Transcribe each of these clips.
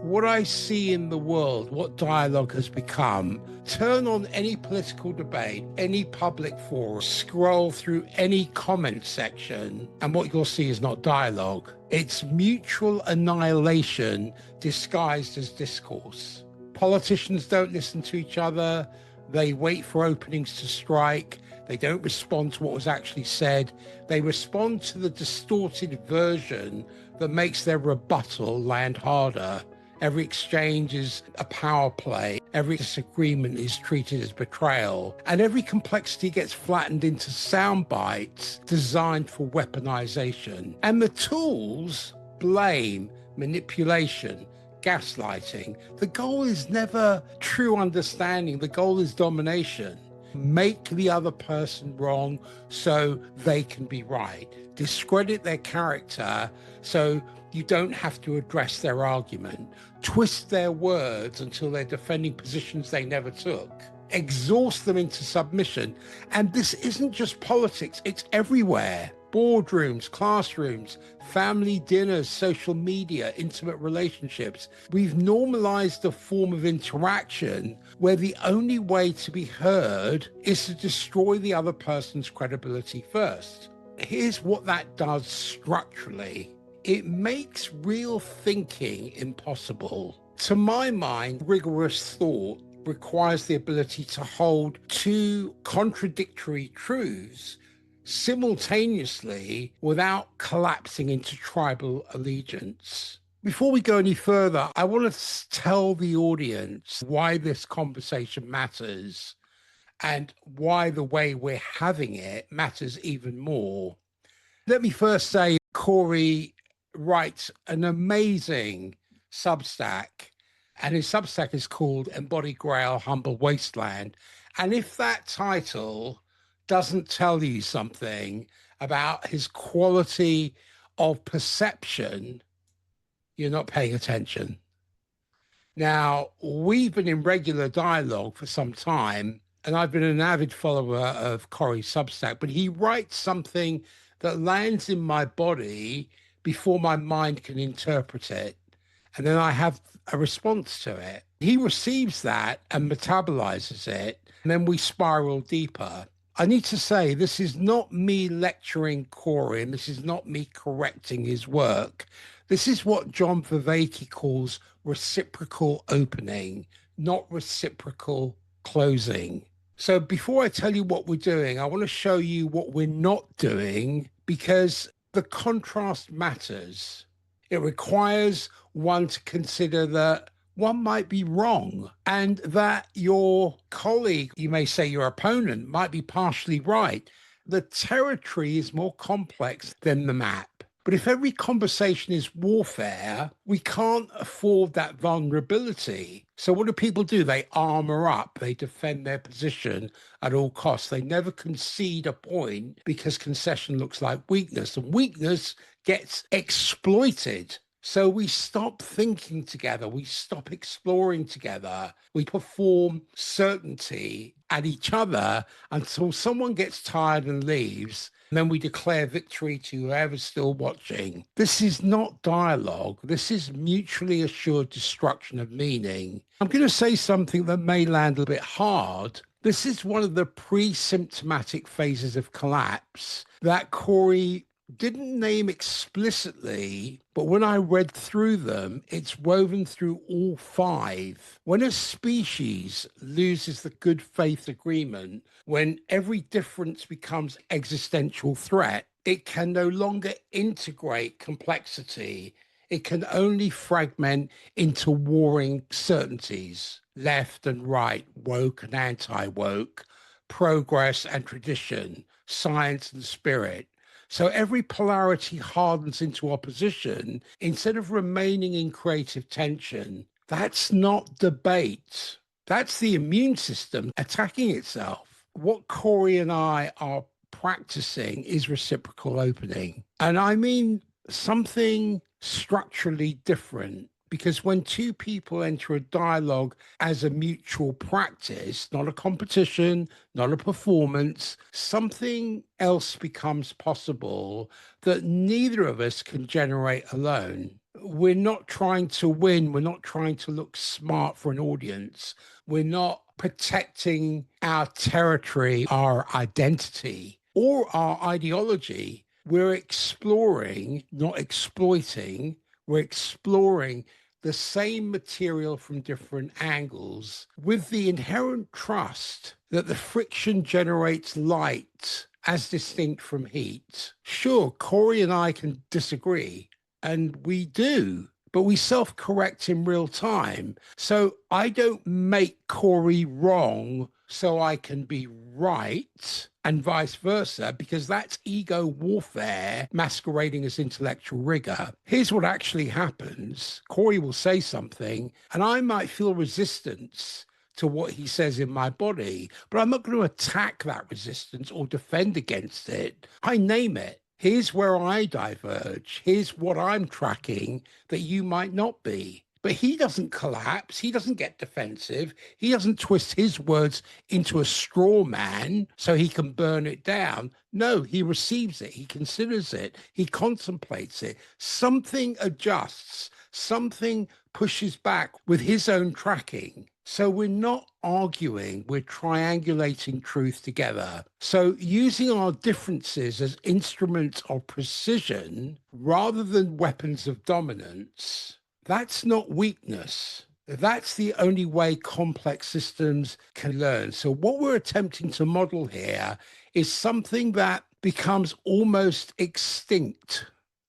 what I see in the world, what dialogue has become, turn on any political debate, any public forum, scroll through any comment section, and what you'll see is not dialogue. It's mutual annihilation disguised as discourse. Politicians don't listen to each other. They wait for openings to strike. They don't respond to what was actually said. They respond to the distorted version that makes their rebuttal land harder. Every exchange is a power play. Every disagreement is treated as betrayal. And every complexity gets flattened into sound bites designed for weaponization. And the tools, blame, manipulation, gaslighting. The goal is never true understanding. The goal is domination. Make the other person wrong so they can be right. Discredit their character so you don't have to address their argument. Twist their words until they're defending positions they never took. Exhaust them into submission. And this isn't just politics, it's everywhere. Boardrooms, classrooms, family dinners, social media, intimate relationships. We've normalized a form of interaction where the only way to be heard is to destroy the other person's credibility first. Here's what that does structurally. It makes real thinking impossible. To my mind, rigorous thought requires the ability to hold two contradictory truths simultaneously without collapsing into tribal allegiance. Before we go any further, I want to tell the audience why this conversation matters and why the way we're having it matters even more. Let me first say, Corey writes an amazing Substack, and his Substack is called Embodied Grail, Humble Wasteland. And if that title doesn't tell you something about his quality of perception, you're not paying attention. Now, we've been in regular dialogue for some time, and I've been an avid follower of Corey's Substack, but he writes something that lands in my body before my mind can interpret it. And then I have a response to it. He receives that and metabolizes it, and then we spiral deeper. I need to say, this is not me lecturing Corey, and this is not me correcting his work. This is what John Vervaeke calls reciprocal opening, not reciprocal closing. So before I tell you what we're doing, I want to show you what we're not doing, because the contrast matters. It requires one to consider that one might be wrong and that your colleague, you may say your opponent, might be partially right. The territory is more complex than the map. But if every conversation is warfare, we can't afford that vulnerability. So what do people do? They armor up. They defend their position at all costs. They never concede a point because concession looks like weakness, and weakness gets exploited. So we stop thinking together, we stop exploring together, we perform certainty at each other until someone gets tired and leaves, and then we declare victory to whoever's still watching. This is not dialogue, this is mutually assured destruction of meaning. I'm going to say something that may land a bit hard. This is one of the pre-symptomatic phases of collapse that Corey didn't name explicitly, but when I read through them, it's woven through all five. When a species loses the good faith agreement, when every difference becomes existential threat, it can no longer integrate complexity. It can only fragment into warring certainties, left and right, woke and anti-woke, progress and tradition, science and spirit. So every polarity hardens into opposition instead of remaining in creative tension. That's not debate. That's the immune system attacking itself. What Corey and I are practicing is reciprocal opening. And I mean something structurally different. Because when two people enter a dialogue as a mutual practice, not a competition, not a performance, something else becomes possible that neither of us can generate alone. we're not trying to win. We're not trying to look smart for an audience. We're not protecting our territory, our identity, or our ideology. We're exploring, not exploiting. We're exploring the same material from different angles with the inherent trust that the friction generates light as distinct from heat. Sure, Corey and I can disagree, and we do, but we self-correct in real time. So I don't make Corey wrong so I can be right, and vice versa, because that's ego warfare masquerading as intellectual rigor. Here's what actually happens. Corey will say something, and I might feel resistance to what he says in my body, but I'm not going to attack that resistance or defend against it. I name it. Here's where I diverge. Here's what I'm tracking that you might not be. But he doesn't collapse. He doesn't get defensive. He doesn't twist his words into a straw man so he can burn it down. No, he receives it. He considers it. He contemplates it. Something adjusts. Something pushes back with his own tracking. So we're not arguing, we're triangulating truth together. So using our differences as instruments of precision rather than weapons of dominance, that's not weakness. That's the only way complex systems can learn. So what we're attempting to model here is something that becomes almost extinct.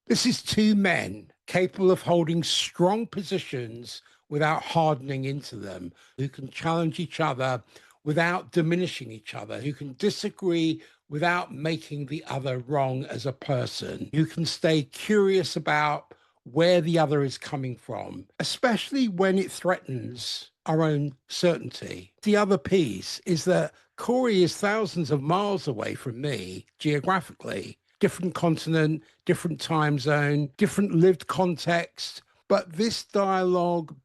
This is two men capable of holding strong positions without hardening into them, who can challenge each other without diminishing each other, who can disagree without making the other wrong as a person, who can stay curious about where the other is coming from, especially when it threatens our own certainty. The other piece is that Corey is thousands of miles away from me geographically, different continent, different time zone, different lived context. But this dialogue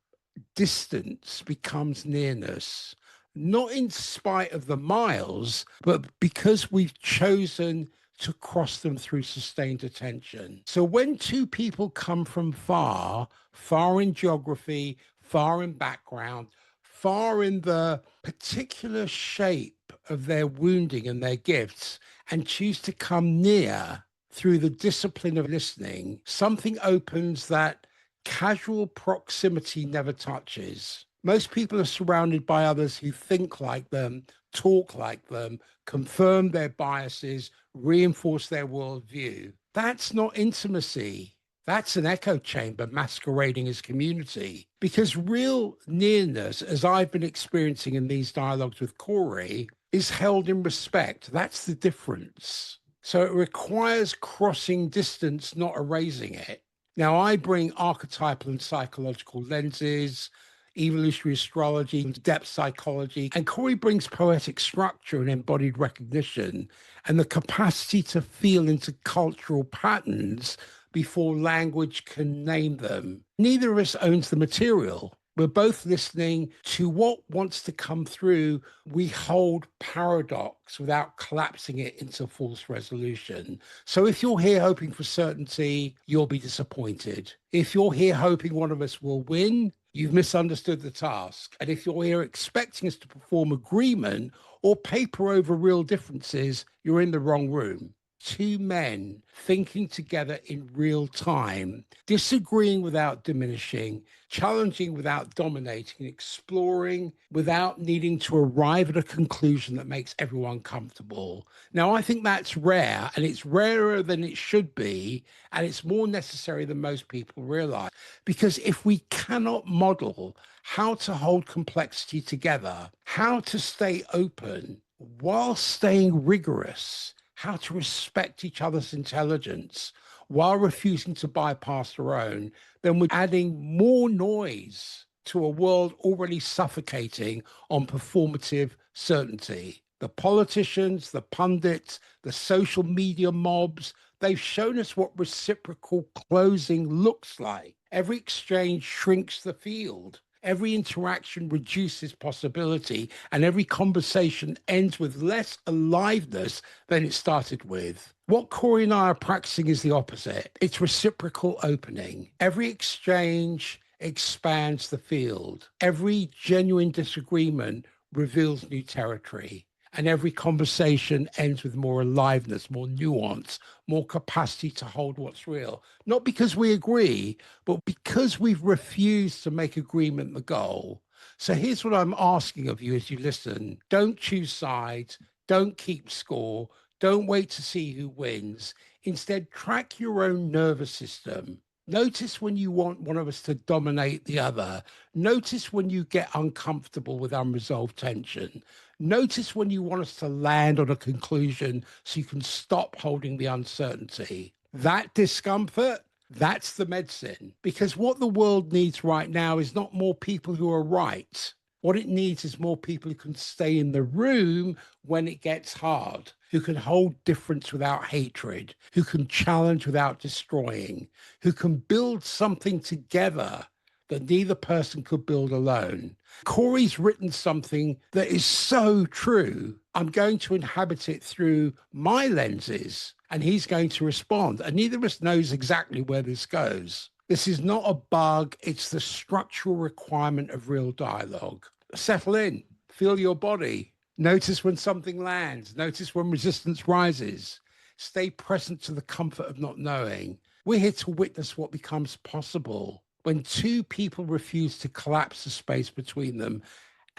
distance becomes nearness, not in spite of the miles, but because we've chosen to cross them through sustained attention. So when two people come from far, far in geography, far in background, far in the particular shape of their wounding and their gifts, and choose to come near through the discipline of listening, something opens that casual proximity never touches. Most people are surrounded by others who think like them, talk like them, confirm their biases, reinforce their worldview. That's not intimacy. That's an echo chamber masquerading as community. Because real nearness, as I've been experiencing in these dialogues with Corey, is held in respect. That's the difference. So it requires crossing distance, not erasing it. Now, I bring archetypal and psychological lenses, evolutionary astrology, depth psychology, and Corey brings poetic structure and embodied recognition and the capacity to feel into cultural patterns before language can name them. Neither of us owns the material. We're both listening to what wants to come through. We hold paradox without collapsing it into false resolution. So if you're here hoping for certainty, you'll be disappointed. If you're here hoping one of us will win, you've misunderstood the task. And if you're here expecting us to perform agreement or paper over real differences, you're in the wrong room. Two men thinking together in real time, disagreeing without diminishing, challenging without dominating, exploring without needing to arrive at a conclusion that makes everyone comfortable. Now, I think that's rare, and it's rarer than it should be, and it's more necessary than most people realize. Because if we cannot model how to hold complexity together, how to stay open while staying rigorous, how to respect each other's intelligence while refusing to bypass their own, then we're adding more noise to a world already suffocating on performative certainty. The politicians, the pundits, the social media mobs, they've shown us what reciprocal closing looks like. Every exchange shrinks the field. Every interaction reduces possibility, and every conversation ends with less aliveness than it started with. What Corey and I are practicing is the opposite. It's reciprocal opening. Every exchange expands the field. Every genuine disagreement reveals new territory. And every conversation ends with more aliveness, more nuance, more capacity to hold what's real. Not because we agree, but because we've refused to make agreement the goal. So here's what I'm asking of you as you listen. Don't choose sides. Don't keep score. Don't wait to see who wins. Instead, track your own nervous system. Notice when you want one of us to dominate the other. Notice when you get uncomfortable with unresolved tension. Notice when you want us to land on a conclusion so you can stop holding the uncertainty. That discomfort, that's the medicine. Because what the world needs right now is not more people who are right. What it needs is more people who can stay in the room when it gets hard, who can hold difference without hatred, who can challenge without destroying, who can build something together that neither person could build alone. Corey's written something that is so true. I'm going to inhabit it through my lenses, and he's going to respond. And neither of us knows exactly where this goes. This is not a bug. It's the structural requirement of real dialogue. Settle in, feel your body. Notice when something lands. Notice when resistance rises. Stay present to the comfort of not knowing. We're here to witness what becomes possible when two people refuse to collapse the space between them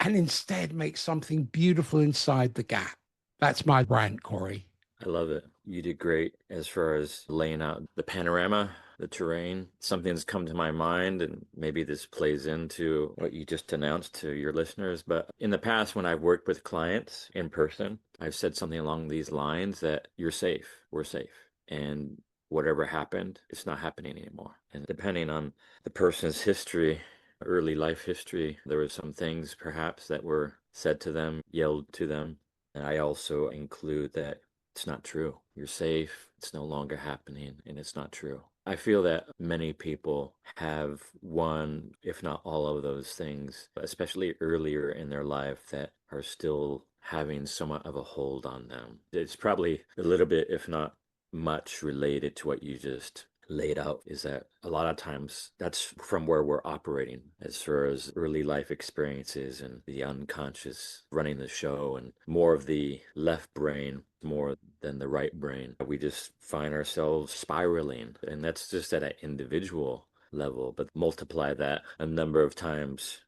and instead make something beautiful inside the gap. That's my rant, Corey. I love it. You did great as far as laying out the panorama, the terrain. Something's come to my mind, and maybe this plays into what you just announced to your listeners. But in the past, when I've worked with clients in person, I've said something along these lines that you're safe, we're safe. And whatever happened, it's not happening anymore. And depending on the person's history, early life history, there were some things perhaps that were said to them, yelled to them. And I also include that it's not true. You're safe. It's no longer happening, and it's not true. I feel that many people have one, if not all of those things, especially earlier in their life, that are still having somewhat of a hold on them. It's probably a little bit, if not much, related to what you just laid out, is that a lot of times that's from where we're operating as far as early life experiences and the unconscious running the show, and more of the left brain more than the right brain. We just find ourselves spiraling, and that's just at an individual level, but multiply that a number of times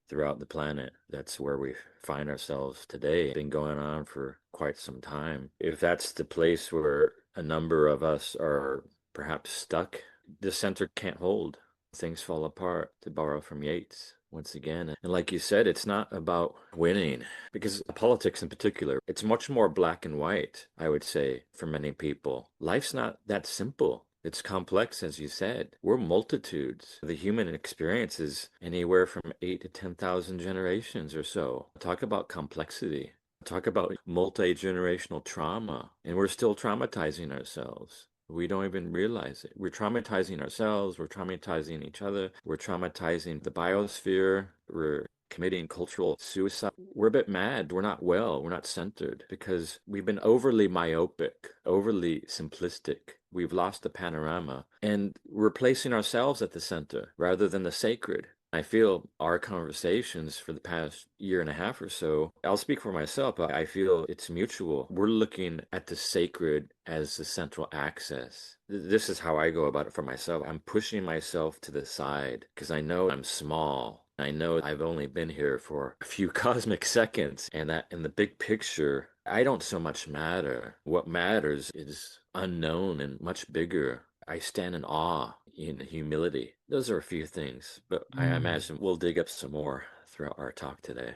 throughout the planet. That's where we find ourselves today. It's been going on for quite some time. If that's the place where a number of us are perhaps stuck, the center can't hold. Things fall apart, to borrow from Yeats once again. And like you said, it's not about winning, because politics in particular, it's much more black and white, I would say, for many people. Life's not that simple. It's complex, as you said. We're multitudes. The human experience is anywhere from 8 to 10,000 generations or so. Talk about complexity. Talk about multi-generational trauma. And we're still traumatizing ourselves. We don't even realize it. We're traumatizing ourselves. We're traumatizing each other. We're traumatizing the biosphere. We're committing cultural suicide. We're a bit mad. We're not well. We're not centered because we've been overly myopic, overly simplistic. We've lost the panorama, and we're placing ourselves at the center rather than the sacred. I feel our conversations for the past year and a half or so, I'll speak for myself, but I feel it's mutual. We're looking at the sacred as the central axis. This is how I go about it for myself. I'm pushing myself to the side because I know I'm small. I know I've only been here for a few cosmic seconds, and that in the big picture, I don't so much matter. What matters is unknown and much bigger. I stand in awe, in humility. Those are a few things, but I imagine we'll dig up some more throughout our talk today.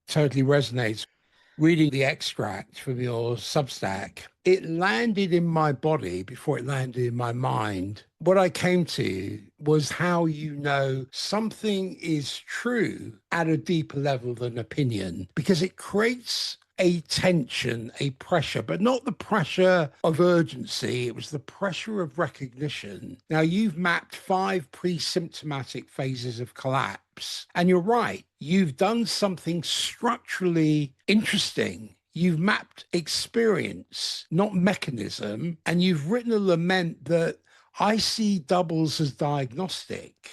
Totally resonates. Reading the extract from your Substack, it landed in my body before it landed in my mind. What I came to was how you know something is true at a deeper level than opinion, because it creates a tension, a pressure, but not the pressure of urgency. It was the pressure of recognition. Now, you've mapped 5 pre-symptomatic phases of collapse. And you're right. You've done something structurally interesting. You've mapped experience, not mechanism. And you've written a lament that I see doubles as diagnostic.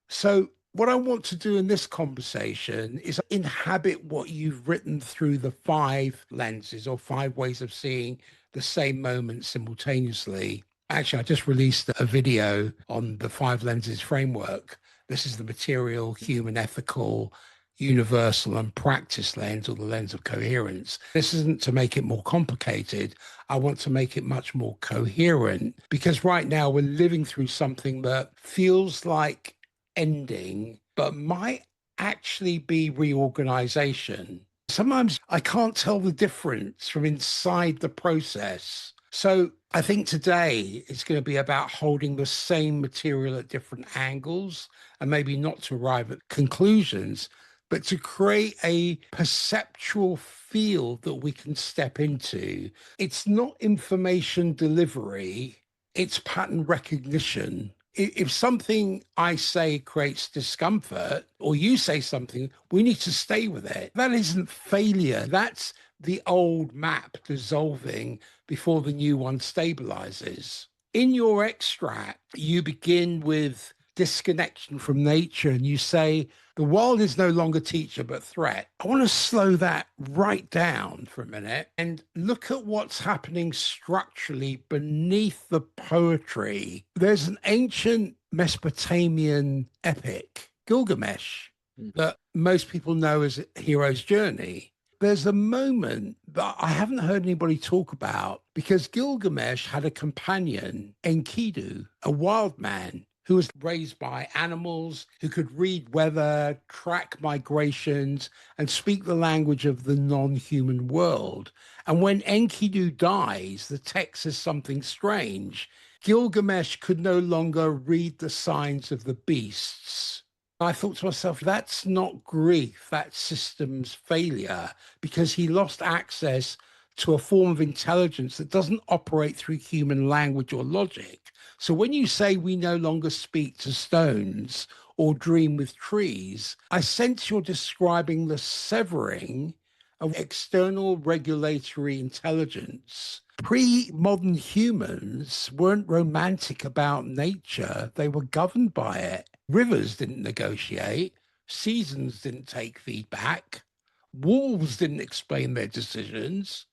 So, what I want to do in this conversation is inhabit what you've written through the five lenses or five ways of seeing the same moment simultaneously. Actually, I just released a video on the five lenses framework. This is the material, human, ethical, universal, and practice lens, or the lens of coherence. This isn't to make it more complicated. I want to make it much more coherent, because right now we're living through something that feels like ending, but might actually be reorganization. Sometimes I can't tell the difference from inside the process. So I think today it's going to be about holding the same material at different angles, and maybe not to arrive at conclusions, but to create a perceptual field that we can step into. It's not information delivery, it's pattern recognition. If something I say creates discomfort, or you say something, we need to stay with it. That isn't failure. That's the old map dissolving before the new one stabilizes. In your extract, you begin with disconnection from nature and you say, the world is no longer teacher but threat. I want to slow that right down for a minute and look at what's happening structurally beneath the poetry. There's an ancient Mesopotamian epic, Gilgamesh, that most people know as Hero's Journey. There's a moment that I haven't heard anybody talk about, because Gilgamesh had a companion, Enkidu, a wild man who was raised by animals, who could read weather, track migrations, and speak the language of the non-human world. And when Enkidu dies, the text says something strange. Gilgamesh could no longer read the signs of the beasts. I thought to myself, that's not grief, that's systems failure, because he lost access to a form of intelligence that doesn't operate through human language or logic. So when you say we no longer speak to stones or dream with trees, I sense you're describing the severing of external regulatory intelligence. Pre-modern humans weren't romantic about nature, they were governed by it. Rivers didn't negotiate, seasons didn't take feedback, wolves didn't explain their decisions.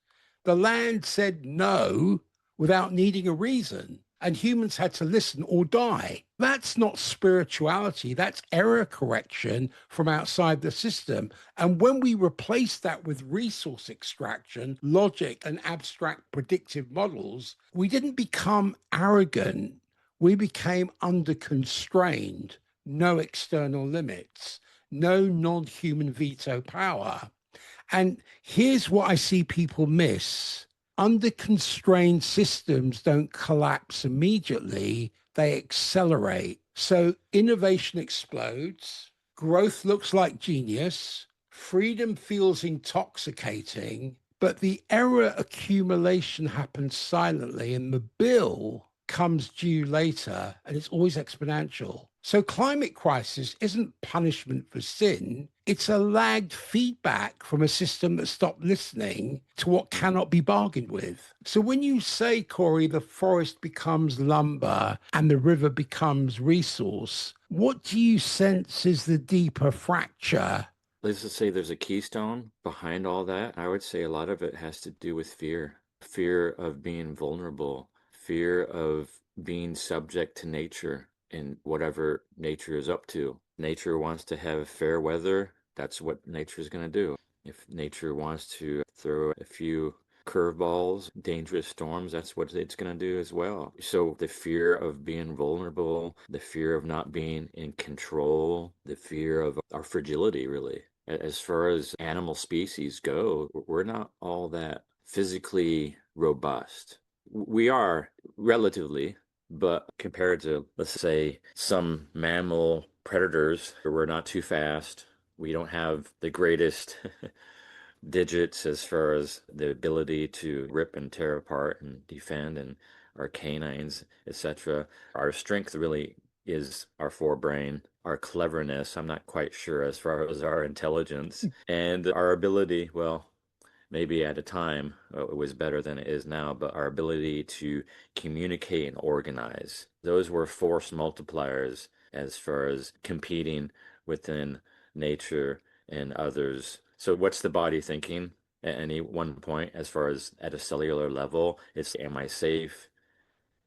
The land said no without needing a reason, and humans had to listen or die. That's not spirituality, that's error correction from outside the system. And when we replace that with resource extraction, logic, and abstract predictive models, we didn't become arrogant, we became under constrained, no external limits, no non human veto power. And here's what I see people miss. Under constrained systems don't collapse immediately, they accelerate. So innovation explodes, growth looks like genius, freedom feels intoxicating, but the error accumulation happens silently and the bill comes due later, and it's always exponential. So climate crisis isn't punishment for sin. It's a lagged feedback from a system that stopped listening to what cannot be bargained with. So when you say, Corey, the forest becomes lumber and the river becomes resource, what do you sense is the deeper fracture? Let's just say there's a keystone behind all that. I would say a lot of it has to do with fear. Fear of being vulnerable, fear of being subject to nature and whatever nature is up to. Nature wants to have fair weather. That's what nature is going to do. If nature wants to throw a few curveballs, dangerous storms, that's what it's going to do as well. So the fear of being vulnerable, the fear of not being in control, the fear of our fragility, really. As far as animal species go, we're not all that physically robust. We are relatively, but compared to, let's say, some mammal predators, we're not too fast. We don't have the greatest digits as far as the ability to rip and tear apart and defend, and our canines, etc. Our strength really is our forebrain, our cleverness. I'm not quite sure as far as our intelligence and our ability, well, maybe at a time it was better than it is now, but our ability to communicate and organize, those were force multipliers as far as competing within nature and others. So what's the body thinking at any one point as far as at a cellular level? It's, am I safe?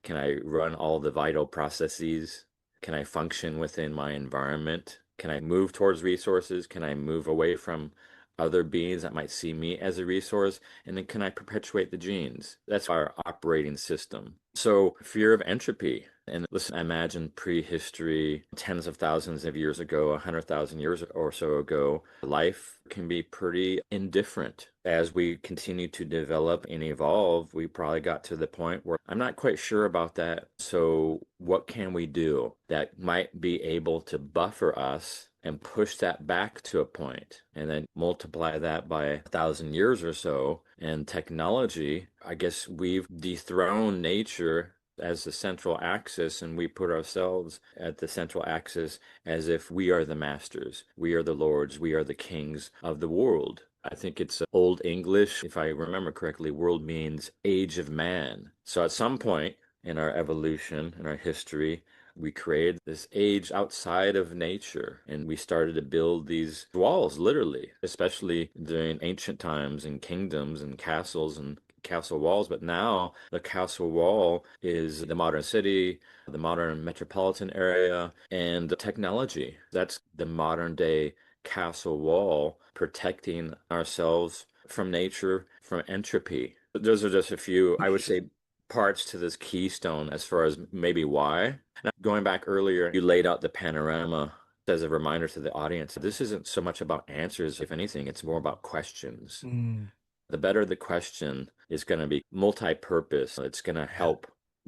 Can I run all the vital processes? Can I function within my environment? Can I move towards resources? Can I move away from other beings that might see me as a resource? And then can I perpetuate the genes? That's our operating system. So fear of entropy. And listen, imagine prehistory, tens of thousands of years ago, 100,000 years or so ago, life can be pretty indifferent. As we continue to develop and evolve, we probably got to the point where I'm not quite sure about that. So what can we do that might be able to buffer us and push that back to a point, and then multiply that by 1,000 years or so? And technology, I guess we've dethroned nature as the central axis, and we put ourselves at the central axis as if we are the masters, we are the lords, we are the kings of the world. I think it's Old English, if I remember correctly, world means age of man. So at some point in our evolution, in our history, we created this age outside of nature, and we started to build these walls, literally, especially during ancient times and kingdoms and castles and castle walls. But now the castle wall is the modern city, the modern metropolitan area, and the technology. That's the modern day castle wall, protecting ourselves from nature, from entropy. Those are just a few, I would say, parts to this keystone as far as maybe why. Now, going back earlier, you laid out the panorama as a reminder to the audience. This isn't so much about answers, if anything, it's more about questions. The better the question is going to be multi-purpose. It's going to help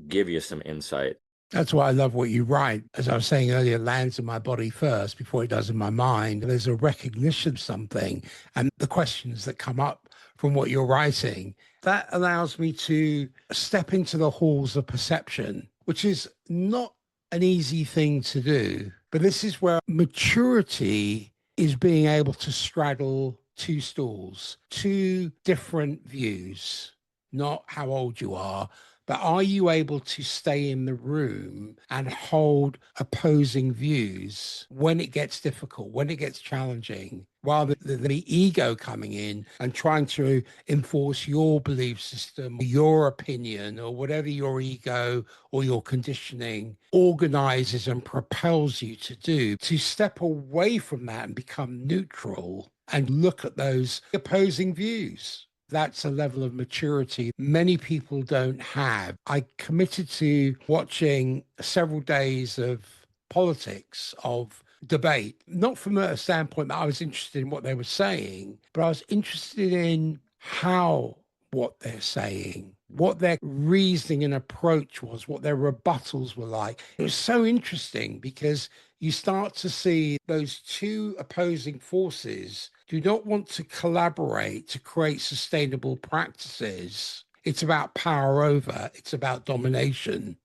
give you some insight. That's why I love what you write. As I was saying earlier, it lands in my body first before it does in my mind. There's a recognition of something and the questions that come up from what you're writing. That allows me to step into the halls of perception, which is not an easy thing to do. But this is where maturity is being able to straddle two stools, two different views, not how old you are, but are you able to stay in the room and hold opposing views when it gets difficult, when it gets challenging, rather than the ego coming in and trying to enforce your belief system, your opinion, or whatever your ego or your conditioning organizes and propels you to do, to step away from that and become neutral and look at those opposing views. That's a level of maturity many people don't have. I committed to watching several days of politics, of debate, not from a standpoint that I was interested in what they were saying, but I was interested in how what they're saying, what their reasoning and approach was, what their rebuttals were like. It was so interesting because you start to see those two opposing forces do not want to collaborate to create sustainable practices. It's about power over, it's about domination.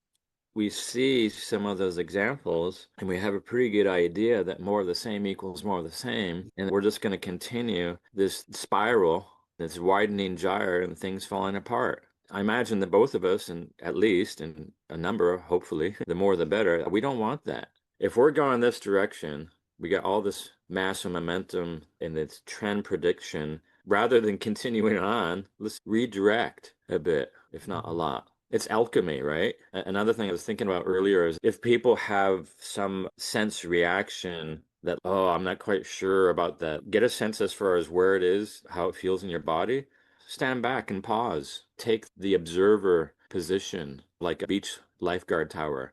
We see some of those examples and we have a pretty good idea that more of the same equals more of the same. And we're just going to continue this spiral, this widening gyre, and things falling apart. I imagine that both of us, and at least, and a number, hopefully, the more the better, we don't want that. If we're going this direction, we got all this massive momentum and this trend prediction. Rather than continuing on, let's redirect a bit, if not a lot. It's alchemy, right? Another thing I was thinking about earlier is if people have some sense reaction that, oh, I'm not quite sure about that, get a sense as far as where it is, how it feels in your body, stand back and pause. Take the observer position like a beach lifeguard tower.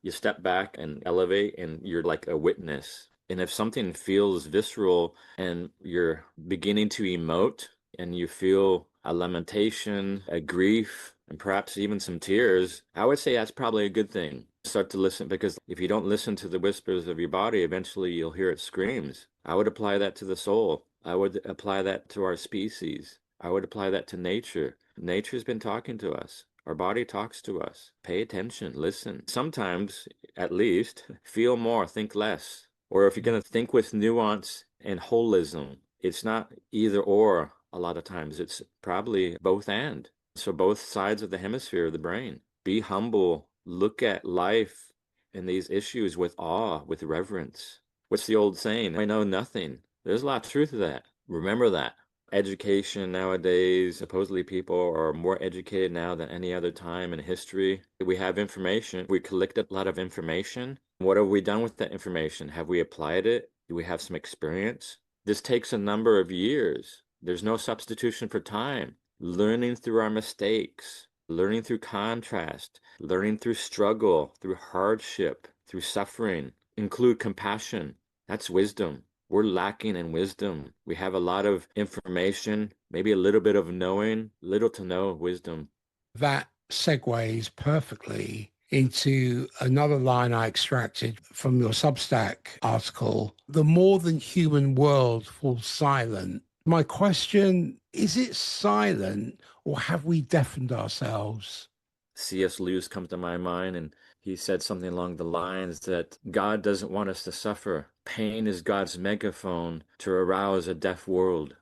You step back and elevate, and you're like a witness. And if something feels visceral and you're beginning to emote and you feel a lamentation, a grief, and perhaps even some tears, I would say that's probably a good thing. Start to listen, because if you don't listen to the whispers of your body, eventually you'll hear it screams. I would apply that to the soul. I would apply that to our species. I would apply that to nature. Nature's been talking to us. Our body talks to us. Pay attention, listen. Sometimes, at least, feel more, think less. Or if you're going to think with nuance and holism, it's not either or. A lot of times it's probably both and. So both sides of the hemisphere of the brain. Be humble, look at life and these issues with awe, with reverence. What's the old saying? I know nothing. There's a lot of truth to that. Remember that. Education nowadays, supposedly people are more educated now than any other time in history. We have information. We collect a lot of information. What have we done with that information? Have we applied it? Do we have some experience? This takes a number of years. There's no substitution for time. Learning through our mistakes, learning through contrast, learning through struggle, through hardship, through suffering. Include compassion. That's wisdom. We're lacking in wisdom. We have a lot of information, maybe a little bit of knowing, little to no wisdom. That segues perfectly into another line I extracted from your Substack article. The more than human world falls silent. My question, is it silent or have we deafened ourselves? C.S. Lewis comes to my mind, and he said something along the lines that God doesn't want us to suffer. Pain is God's megaphone to arouse a deaf world.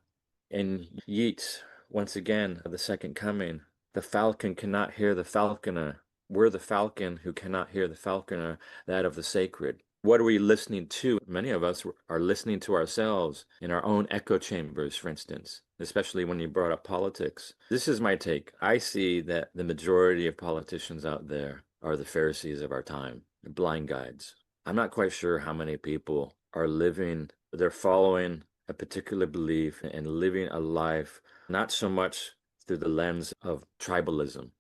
In Yeats, once again, the second coming, the falcon cannot hear the falconer. We're the falcon who cannot hear the falconer, that of the sacred. What are we listening to? Many of us are listening to ourselves in our own echo chambers, for instance, especially when you brought up politics. This is my take. I see that the majority of politicians out there are the Pharisees of our time, the blind guides. I'm not quite sure how many people are living, they're following a particular belief and living a life not so much through the lens of tribalism.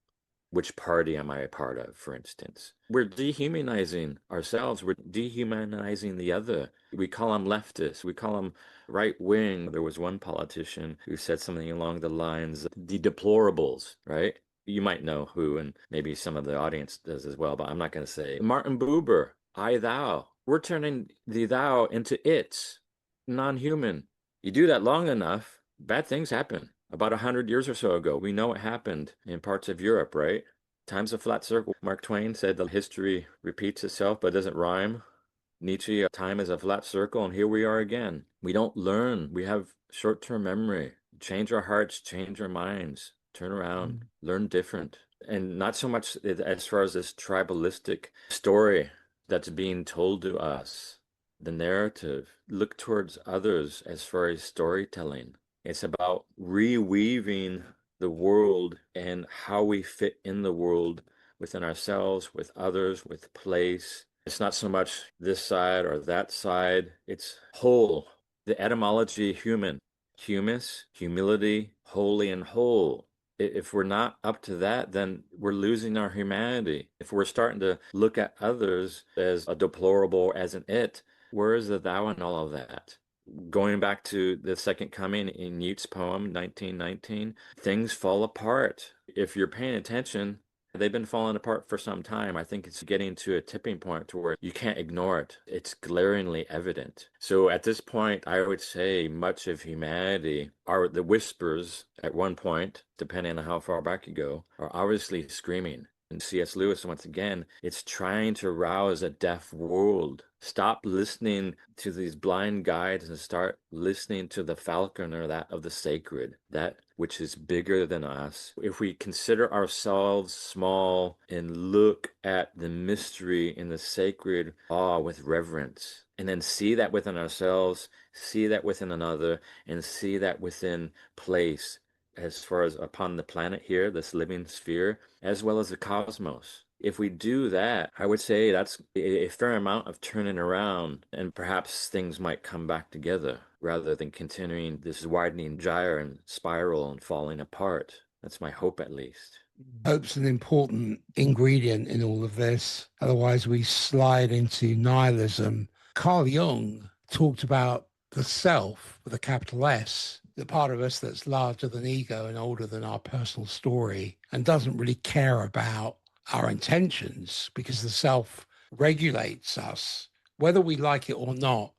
Which party am I a part of, for instance? We're dehumanizing ourselves. We're dehumanizing the other. We call them leftists. We call them right wing. There was one politician who said something along the lines, the deplorables, right? You might know who, and maybe some of the audience does as well, but I'm not going to say. Martin Buber, I, thou. We're turning the thou into it's, non-human. You do that long enough, bad things happen. About 100 years or so ago, we know what happened in parts of Europe, right? Time's a flat circle. Mark Twain said that history repeats itself but doesn't rhyme. Nietzsche, time is a flat circle, and here we are again. We don't learn. We have short-term memory. Change our hearts, change our minds, turn around, learn different. And not so much as far as this tribalistic story that's being told to us, the narrative. Look towards others as far as storytelling. It's about reweaving the world and how we fit in the world within ourselves, with others, with place. It's not so much this side or that side. It's whole. The etymology human, humus, humility, holy and whole. If we're not up to that, then we're losing our humanity. If we're starting to look at others as a deplorable, as an it, where is the thou in all of that? Going back to the second coming in Yeats' poem, 1919, things fall apart. If you're paying attention, they've been falling apart for some time. I think it's getting to a tipping point to where you can't ignore it. It's glaringly evident. So at this point, I would say much of humanity are the whispers at one point, depending on how far back you go, are obviously screaming. And C.S. Lewis, once again, it's trying to rouse a deaf world. Stop listening to these blind guides and start listening to the falconer, that of the sacred, that which is bigger than us. If we consider ourselves small and look at the mystery in the sacred awe with reverence, and then see that within ourselves, see that within another, and see that within place, as far as upon the planet here, this living sphere, as well as the cosmos. If we do that, I would say that's a fair amount of turning around, and perhaps things might come back together rather than continuing this widening gyre and spiral and falling apart. That's my hope, at least. Hope's an important ingredient in all of this. Otherwise, we slide into nihilism. Carl Jung talked about the self with a capital S, the part of us that's larger than ego and older than our personal story and doesn't really care about our intentions because the self regulates us, whether we like it or not,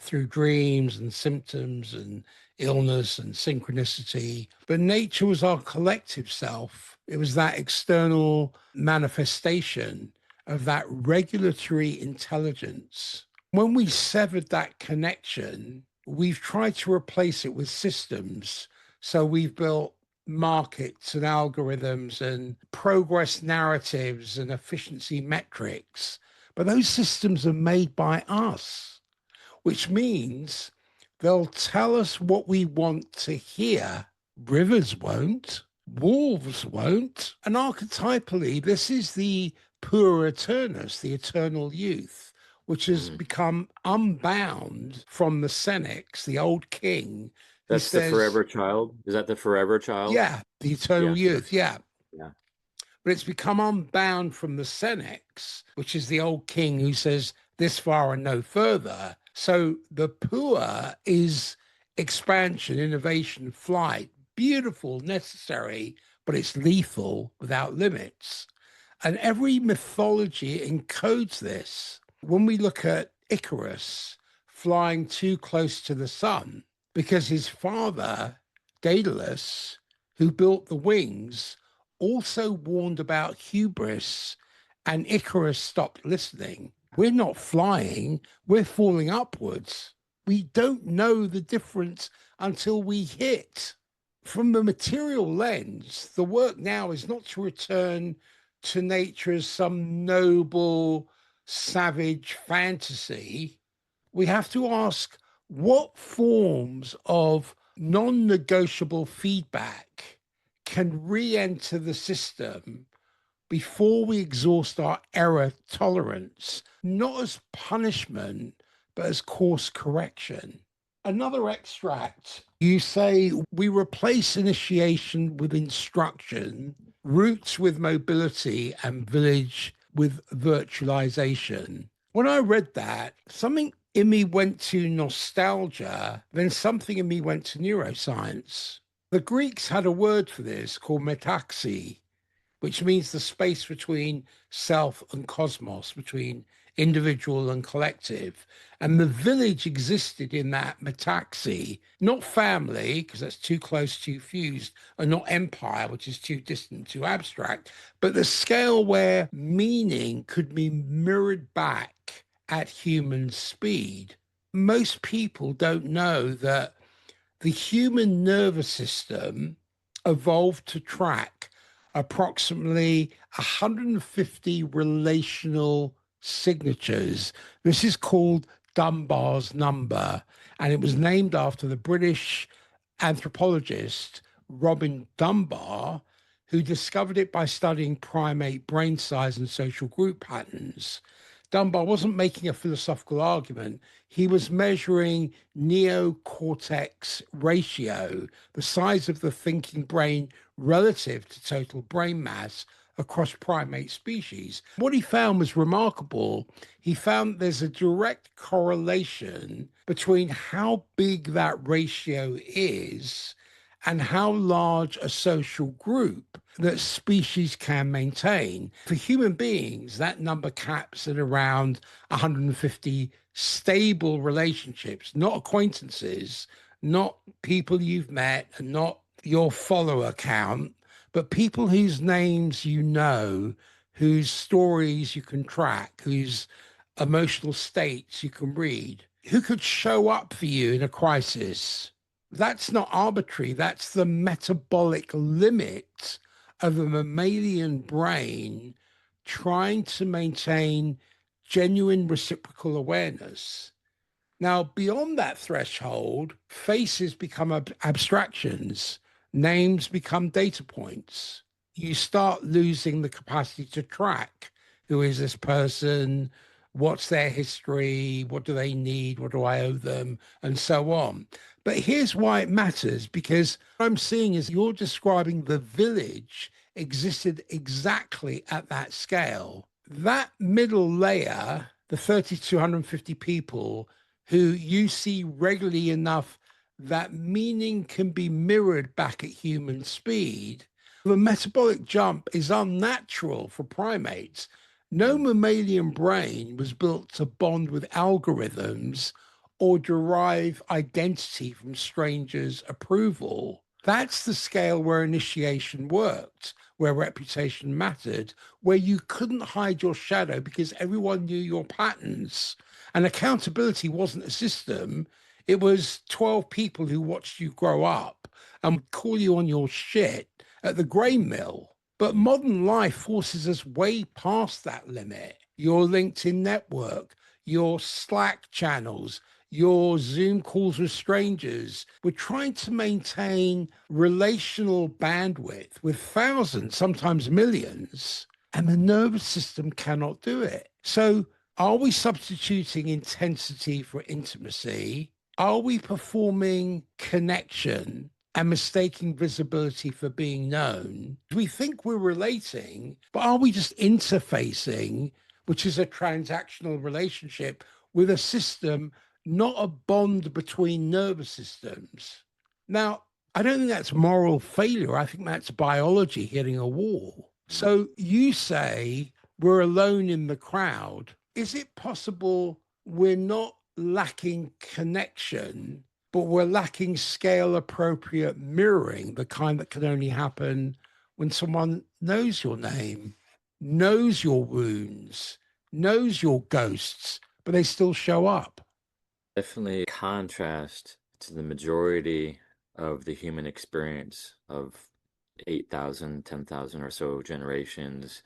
through dreams and symptoms and illness and synchronicity. But nature was our collective self. It was that external manifestation of that regulatory intelligence. When we severed that connection, we've tried to replace it with systems So we've built markets and algorithms and progress narratives and efficiency metrics. But those systems are made by us, which means they'll tell us what we want to hear. Rivers won't, wolves won't. And archetypally, this is the pura eternus, the eternal youth, which has become unbound from the Senex, the old king, who That's the says, forever child. Is that the forever child? yeah, the eternal Yeah. youth, yeah. Yeah. But it's become unbound from the Senex, which is the old king who says, this far and no further. So the Pua is expansion, innovation, flight, beautiful, necessary, but it's lethal without limits. And every mythology encodes this. When we look at Icarus flying too close to the sun, because his father, Daedalus, who built the wings, also warned about hubris, and Icarus stopped listening. We're not flying, we're falling upwards. We don't know the difference until we hit. From the material lens, the work now is not to return to nature as some noble, savage fantasy. We have to ask what forms of non negotiable feedback can re enter the system before we exhaust our error tolerance, not as punishment, but as course correction. Another extract, you say, we replace initiation with instruction, roots with mobility, and village with virtualization. When I read that, something in me went to nostalgia, then something in me went to neuroscience. The Greeks had a word for this called metaxi, which means the space between self and cosmos, between individual and collective. And the village existed in that metaxy, not family, because that's too close, too fused, and not empire, which is too distant, too abstract, but the scale where meaning could be mirrored back at human speed. Most people don't know that the human nervous system evolved to track approximately 150 relational signatures. This is called Dunbar's number, and it was named after the British anthropologist Robin Dunbar, who discovered it by studying primate brain size and social group patterns. Dunbar wasn't making a philosophical argument. He was measuring neocortex ratio, the size of the thinking brain relative to total brain mass across primate species. What he found was remarkable. He found there's a direct correlation between how big that ratio is and how large a social group that species can maintain. For human beings, that number caps at around 150 stable relationships, not acquaintances, not people you've met, and not your follower count, but people whose names you know, whose stories you can track, whose emotional states you can read, who could show up for you in a crisis. That's not arbitrary. That's the metabolic limit of a mammalian brain trying to maintain genuine reciprocal awareness. Now, beyond that threshold, faces become abstractions, names become data points. You start losing the capacity to track who is this person, what's their history, what do they need, what do I owe them, and so on. But here's why it matters, because what I'm seeing is you're describing the village existed exactly at that scale. That middle layer, the 3,250 people who you see regularly enough that meaning can be mirrored back at human speed, the metabolic jump is unnatural for primates. No mammalian brain was built to bond with algorithms or derive identity from strangers' approval. That's the scale where initiation worked, where reputation mattered, where you couldn't hide your shadow because everyone knew your patterns. And accountability wasn't a system, it was 12 people who watched you grow up. and call you on your shit at the grain mill. But modern life forces us way past that limit. Your LinkedIn network, your Slack channels, your Zoom calls with strangers. We're trying to maintain relational bandwidth with thousands, sometimes millions, and the nervous system cannot do it. So, are we substituting intensity for intimacy? Are we performing connection and mistaking visibility for being known? We think we're relating, but are we just interfacing, which is a transactional relationship with a system, not a bond between nervous systems? Now, I don't think that's moral failure. I think that's biology hitting a wall. So you say we're alone in the crowd. Is it possible we're not lacking connection, but we're lacking scale appropriate mirroring, the kind that can only happen when someone knows your name, knows your wounds, knows your ghosts, but they still show up? Definitely contrast to the majority of the human experience of 8,000, 10,000 or so generations,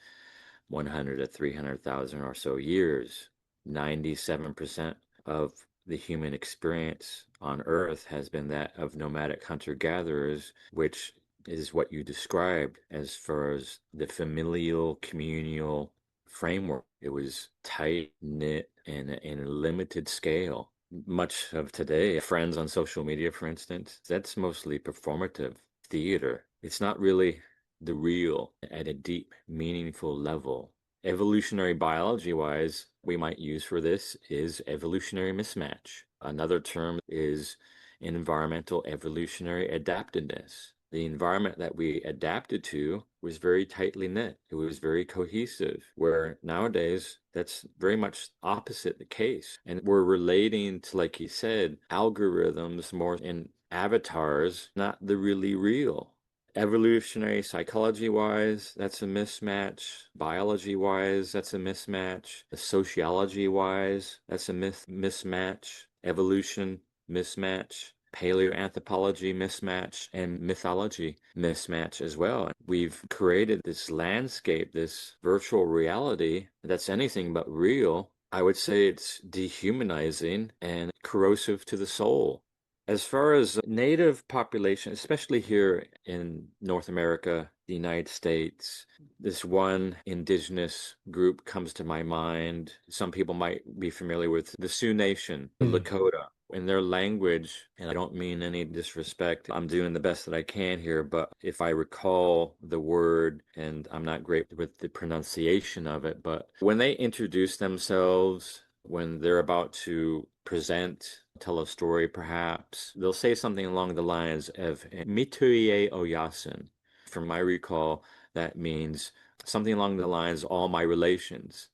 100 to 300,000 or so years. 97% of the human experience on Earth has been that of nomadic hunter-gatherers, which is what you described as far as the familial, communal framework. It was tight knit and in a limited scale. Much of today, friends on social media, for instance, that's mostly performative theater. It's not really the real at a deep, meaningful level. Evolutionary biology wise, we might use for this is evolutionary mismatch. Another term is environmental evolutionary adaptedness. The environment that we adapted to was very tightly knit. It was very cohesive, where nowadays that's very much opposite the case. And we're relating to, like you said, algorithms more in avatars, not the really real. Evolutionary psychology wise, that's a mismatch. Biology wise, that's a mismatch. Sociology wise, that's a mismatch. Evolution mismatch. Paleoanthropology mismatch, and mythology mismatch as well. We've created this landscape, this virtual reality that's anything but real. I would say it's dehumanizing and corrosive to the soul. As far as native population, especially here in North America, the United States, this one indigenous group comes to my mind. Some people might be familiar with the Sioux Nation, the Lakota. In their language, and I don't mean any disrespect, I'm doing the best that I can here, but if I recall the word, and I'm not great with the pronunciation of it, but when they introduce themselves, when they're about to present, tell a story perhaps, they'll say something along the lines of Mituye Oyasin. From my recall, that means something along the lines, all my relations.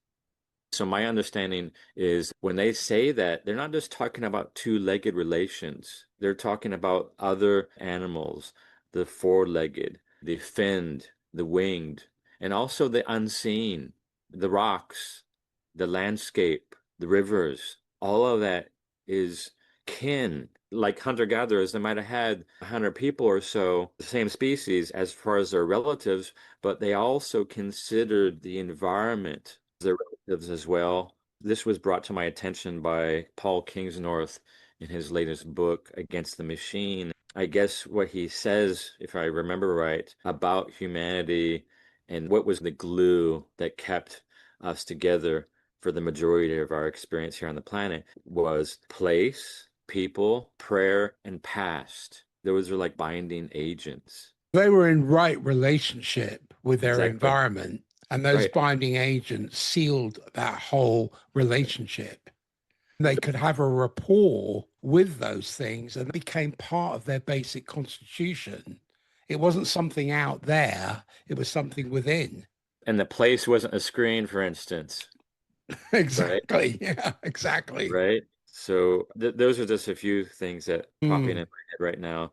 So my understanding is when they say that, they're not just talking about two-legged relations. They're talking about other animals, the four-legged, the finned, the winged, and also the unseen, the rocks, the landscape, the rivers. All of that is kin. Like hunter-gatherers, they might have had 100 people or so, the same species as far as their relatives, but they also considered the environment their relatives as well. This was brought to my attention by Paul Kingsnorth in his latest book, Against the Machine. I guess what he says, if I remember right, about humanity and what was the glue that kept us together for the majority of our experience here on the planet was place, people, prayer, and past. Those are like binding agents. They were in right relationship with their Exactly. environment, and those Right. binding agents sealed that whole relationship. They could have a rapport with those things and it became part of their basic constitution. It wasn't something out there, it was something within. And the place wasn't a screen, for instance. Right. Exactly. Yeah, exactly. Right. So those are just a few things that popping in Mm. my head right now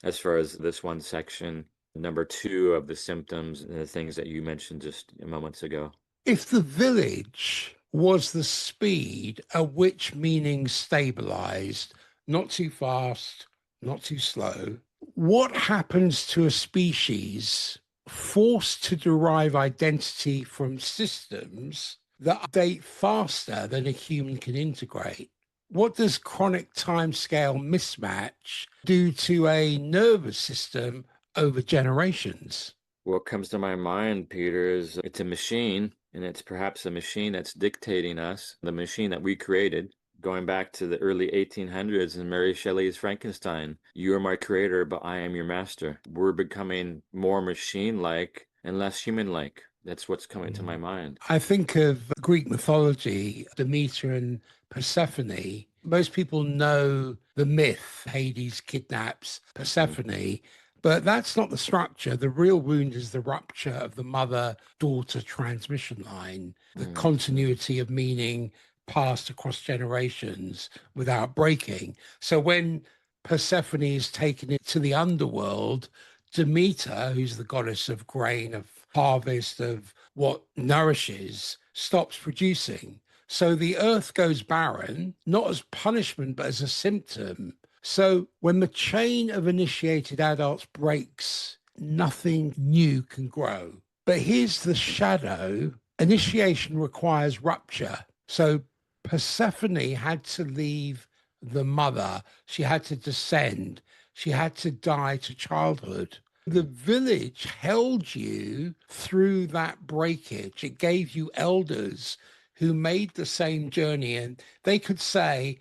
as far as this one section. Number two of the symptoms and the things that you mentioned just moments ago. If the village was the speed at which meaning stabilized, not too fast, not too slow, What happens to a species forced to derive identity from systems that update faster than a human can integrate? What does chronic timescale mismatch do to a nervous system over generations? What comes to my mind, Peter, is it's a machine, and it's perhaps a machine that's dictating us, the machine that we created. Going back to the early 1800s and Mary Shelley's Frankenstein, you are my creator, but I am your master. We're becoming more machine-like and less human-like. That's what's coming to my mind. I think of Greek mythology, Demeter and Persephone. Most people know the myth Hades kidnaps Mm, Persephone, but that's not the structure. The real wound is the rupture of the mother daughter transmission line, the mm, mm, continuity of meaning passed across generations without breaking. So when Persephone is taken into the underworld, Demeter, who's the goddess of grain, of harvest, of what nourishes, stops producing. So the earth goes barren, not as punishment, but as a symptom. So when the chain of initiated adults breaks, nothing new can grow. But here's the shadow: initiation requires rupture. So Persephone had to leave the mother, she had to descend, she had to die to childhood. The village held you through that breakage. It gave you elders who made the same journey, and they could say,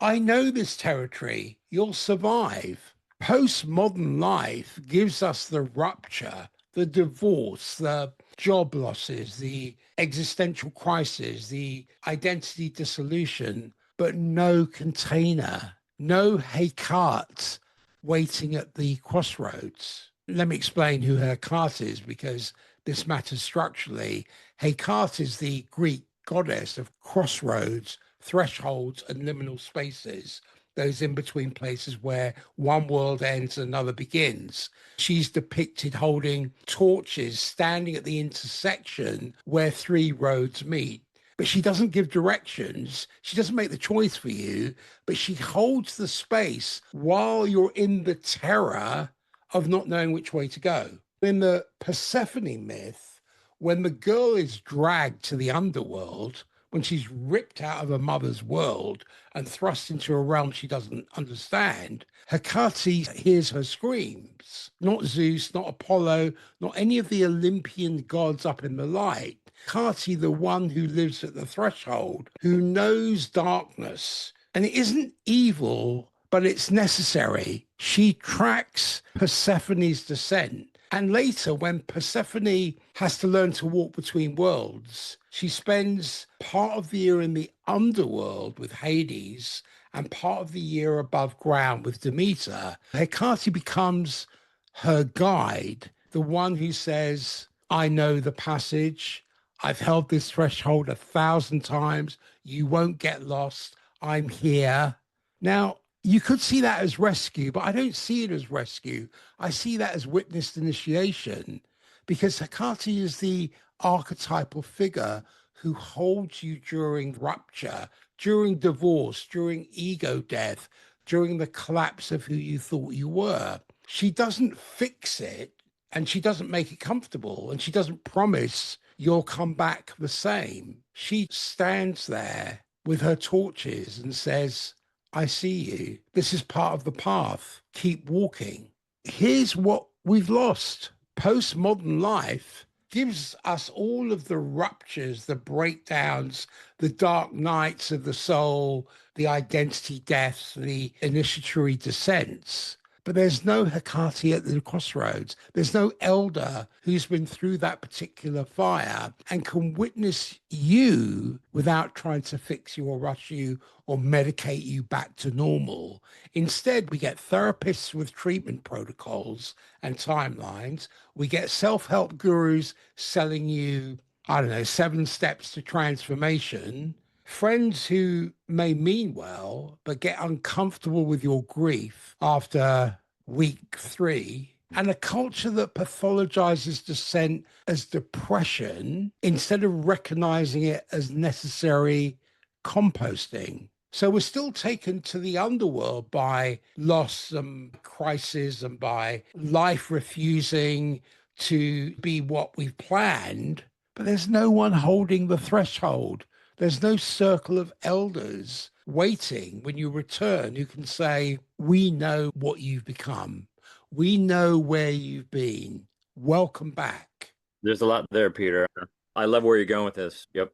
I know this territory, you'll survive. Postmodern life gives us the rupture, the divorce, the job losses, the existential crisis, the identity dissolution, but no container, no Hecate waiting at the crossroads. Let me explain who Hecate is, because this matters structurally. Hecate is the Greek goddess of crossroads, thresholds, and liminal spaces, those in between places where one world ends and another begins. She's depicted holding torches, standing at the intersection where three roads meet. But she doesn't give directions. She doesn't make the choice for you, but she holds the space while you're in the terror of not knowing which way to go. In the Persephone myth, when the girl is dragged to the underworld, when she's ripped out of her mother's world and thrust into a realm she doesn't understand, Hecate hears her screams. Not Zeus, not Apollo, not any of the Olympian gods up in the light. Hecate, the one who lives at the threshold, who knows darkness. And it isn't evil, but it's necessary. She tracks Persephone's descent. And later, when Persephone has to learn to walk between worlds, she spends part of the year in the underworld with Hades and part of the year above ground with Demeter. Hecate becomes her guide, the one who says, I know the passage. I've held this threshold 1,000 times. You won't get lost. I'm here. Now, you could see that as rescue, but I don't see it as rescue. I see that as witnessed initiation, because Hecate is the archetypal figure who holds you during rupture, during divorce, during ego death, during the collapse of who you thought you were. She doesn't fix it, and she doesn't make it comfortable, and she doesn't promise you'll come back the same. She stands there with her torches and says, I see you. This is part of the path. Keep walking. Here's what we've lost. Postmodern life gives us all of the ruptures, the breakdowns, the dark nights of the soul, the identity deaths, the initiatory descents. But there's no Hecate at the crossroads. There's no elder who's been through that particular fire and can witness you without trying to fix you or rush you or medicate you back to normal. Instead, we get therapists with treatment protocols and timelines. We get self-help gurus selling you, I don't know, 7 steps to transformation. Friends who may mean well, but get uncomfortable with your grief after week 3, and a culture that pathologizes dissent as depression instead of recognizing it as necessary composting. So we're still taken to the underworld by loss and crisis and by life refusing to be what we've planned. But there's no one holding the threshold. There's no circle of elders waiting when you return who can say, we know what you've become. We know where you've been. Welcome back. There's a lot there, Peter. I love where you're going with this. Yep.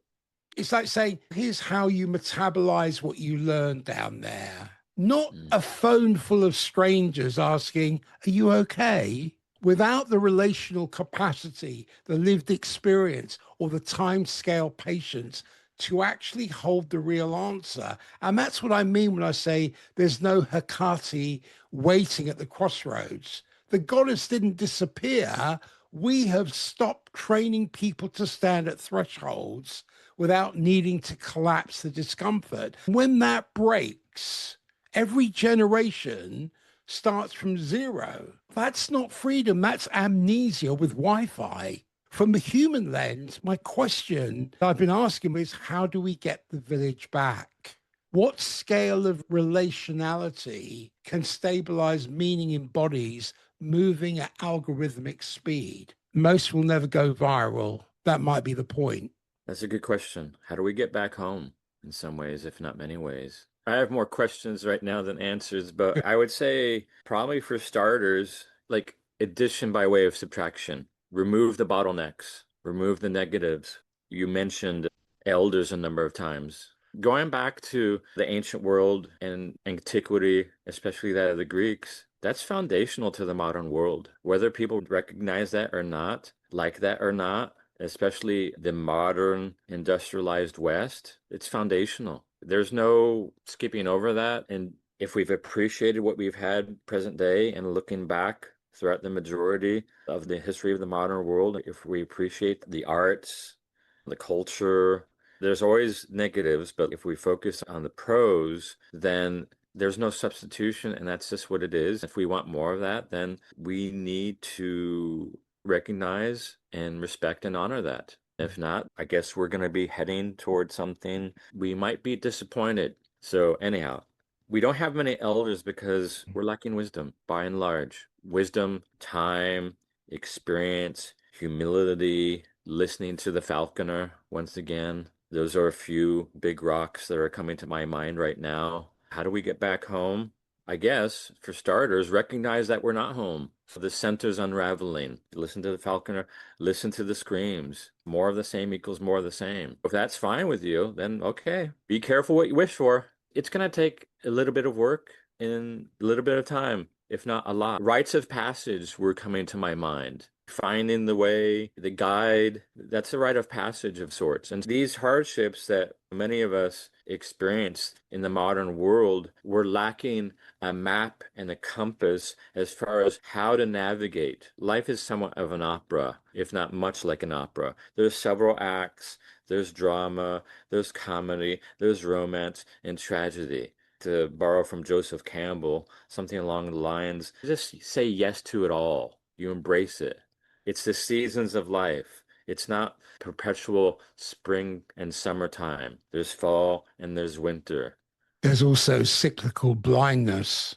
It's like saying, here's how you metabolize what you learned down there. Not Mm. a phone full of strangers asking, are you okay? Without the relational capacity, the lived experience, or the time scale patience to actually hold the real answer. And that's what I mean when I say there's no Hecate waiting at the crossroads. The goddess didn't disappear. We have stopped training people to stand at thresholds without needing to collapse the discomfort. When that breaks, every generation starts from zero. That's not freedom, that's amnesia with Wi Fi. From the human lens, my question I've been asking is how do we get the village back? What scale of relationality can stabilize meaning in bodies moving at algorithmic speed? Most will never go viral. That might be the point. That's a good question. How do we get back home in some ways, if not many ways? I have more questions right now than answers, but I would say probably for starters, like addition by way of subtraction. Remove the bottlenecks, remove the negatives. You mentioned elders a number of times. Going back to the ancient world and antiquity, especially that of the Greeks, that's foundational to the modern world. Whether people recognize that or not, like that or not, especially the modern industrialized West, it's foundational. There's no skipping over that. And if we've appreciated what we've had present day and looking back throughout the majority of the history of the modern world, if we appreciate the arts, the culture, there's always negatives, but if we focus on the pros, then there's no substitution, and that's just what it is. If we want more of that, then we need to recognize and respect and honor that. If not, I guess we're going to be heading towards something we might be disappointed. So, anyhow, we don't have many elders because we're lacking wisdom by and large. Wisdom, time, experience, humility, listening to the falconer once again. Those are a few big rocks that are coming to my mind right now. How do we get back home? I guess, for starters, recognize that we're not home. The center's unraveling. Listen to the falconer, listen to the screams. More of the same equals more of the same. If that's fine with you, then okay. Be careful what you wish for. It's going to take a little bit of work and a little bit of time, if not a lot. Rites of passage were coming to my mind. Finding the way, the guide, that's a rite of passage of sorts. And these hardships that many of us experience in the modern world, we're lacking a map and a compass as far as how to navigate. Life is somewhat of an opera, if not much like an opera. There's several acts, there's drama, there's comedy, there's romance, and tragedy. To borrow from Joseph Campbell, something along the lines, just say yes to it all. You embrace it. It's the seasons of life. It's not perpetual spring and summertime. There's fall and there's winter. There's also cyclical blindness.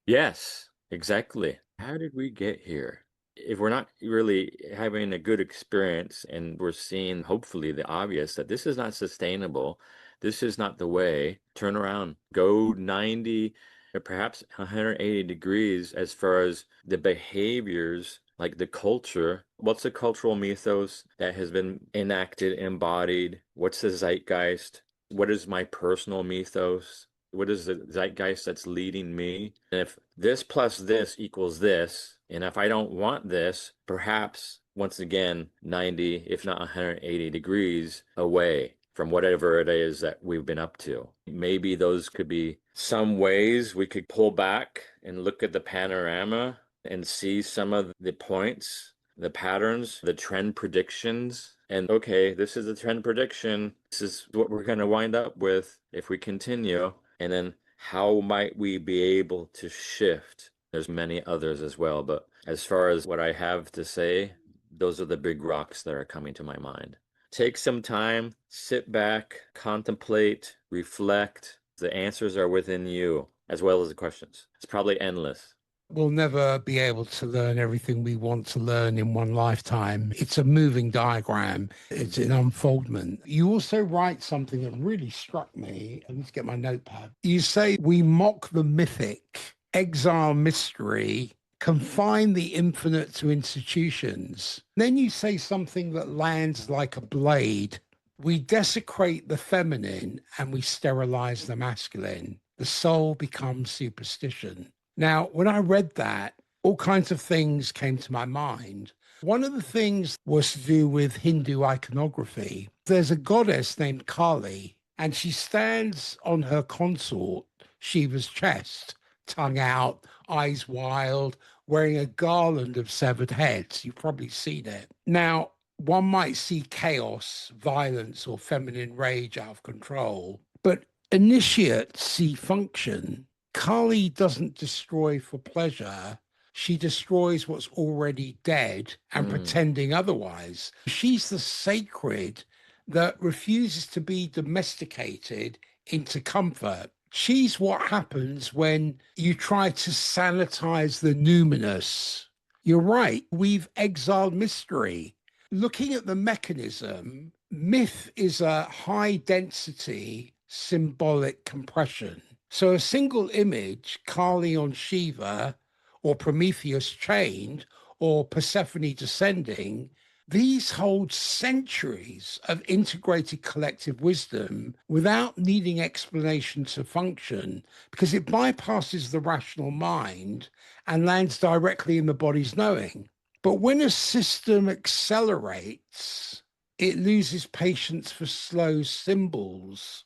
Yes, exactly. How did we get here? If we're not really having a good experience and we're seeing, hopefully, the obvious that this is not sustainable, this is not the way, turn around, go 90 or perhaps 180 degrees as far as the behaviors, like the culture. What's the cultural mythos that has been enacted, embodied? What's the zeitgeist? What is my personal mythos? What is the zeitgeist that's leading me? And if this plus this equals this, and if I don't want this, perhaps once again, 90, if not 180 degrees away from whatever it is that we've been up to. Maybe those could be some ways we could pull back and look at the panorama and see some of the points, the patterns, the trend predictions. And okay, this is the trend prediction. This is what we're going to wind up with if we continue. And then how might we be able to shift? There's many others as well, but as far as what I have to say, those are the big rocks that are coming to my mind. Take some time, sit back, contemplate, reflect, The answers are within you as well as the questions. It's probably endless. We'll never be able to learn everything we want to learn in one lifetime. It's a moving diagram. It's an unfoldment. You also write something that really struck me. I need to get my notepad. You say, we mock the mythic, exile mystery, confine the infinite to institutions. Then you say something that lands like a blade. We desecrate the feminine and we sterilize the masculine. The soul becomes superstition. Now, when I read that, all kinds of things came to my mind. One of the things was to do with Hindu iconography. There's a goddess named Kali, and she stands on her consort, Shiva's chest, tongue out, eyes wild, wearing a garland of severed heads. You've probably seen it. Now, one might see chaos, violence, or feminine rage out of control, but initiates see function. Kali doesn't destroy for pleasure. She destroys what's already dead and pretending otherwise. She's the sacred that refuses to be domesticated into comfort. She's what happens when you try to sanitize the numinous. You're right. We've exiled mystery. Looking at the mechanism, myth is a high density symbolic compression. So a single image, Kali on Shiva, or Prometheus chained, or Persephone descending, these hold centuries of integrated collective wisdom without needing explanation to function, because it bypasses the rational mind and lands directly in the body's knowing. But when a system accelerates, it loses patience for slow symbols.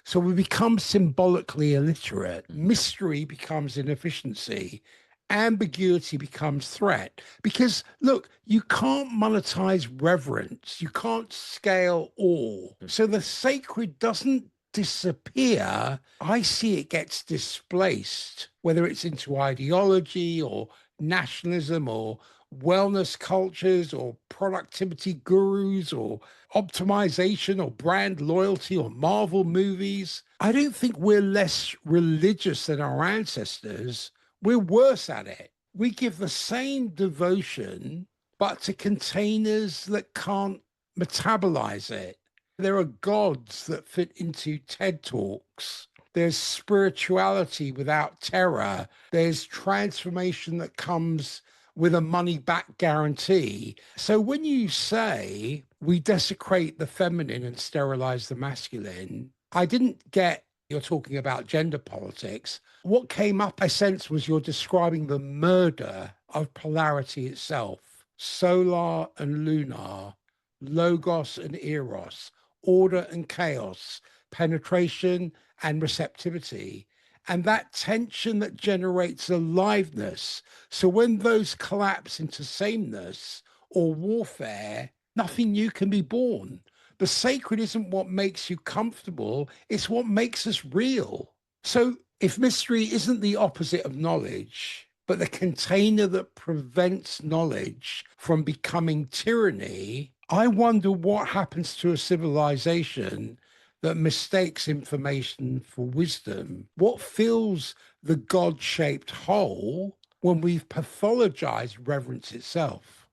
So we become symbolically illiterate. Mystery becomes inefficiency. Ambiguity becomes threat. Because look, you can't monetize reverence. You can't scale awe. So the sacred doesn't disappear. I see it gets displaced, whether it's into ideology or nationalism or wellness cultures or productivity gurus or optimization or brand loyalty or Marvel movies. I don't think we're less religious than our ancestors. We're worse at it. We give the same devotion, but to containers that can't metabolize it. There are gods that fit into TED Talks. There's spirituality without terror. There's transformation that comes with a money back guarantee. So when you say we desecrate the feminine and sterilize the masculine, I didn't get you're talking about gender politics. What came up, I sense, was you're describing the murder of polarity itself, solar and lunar, logos and eros, order and chaos, penetration and receptivity, and that tension that generates aliveness. So when those collapse into sameness or warfare, nothing new can be born. The sacred isn't what makes you comfortable, it's what makes us real. So if mystery isn't the opposite of knowledge, but the container that prevents knowledge from becoming tyranny, I wonder what happens to a civilization that mistakes information for wisdom. What fills the God-shaped hole when we've pathologized reverence itself?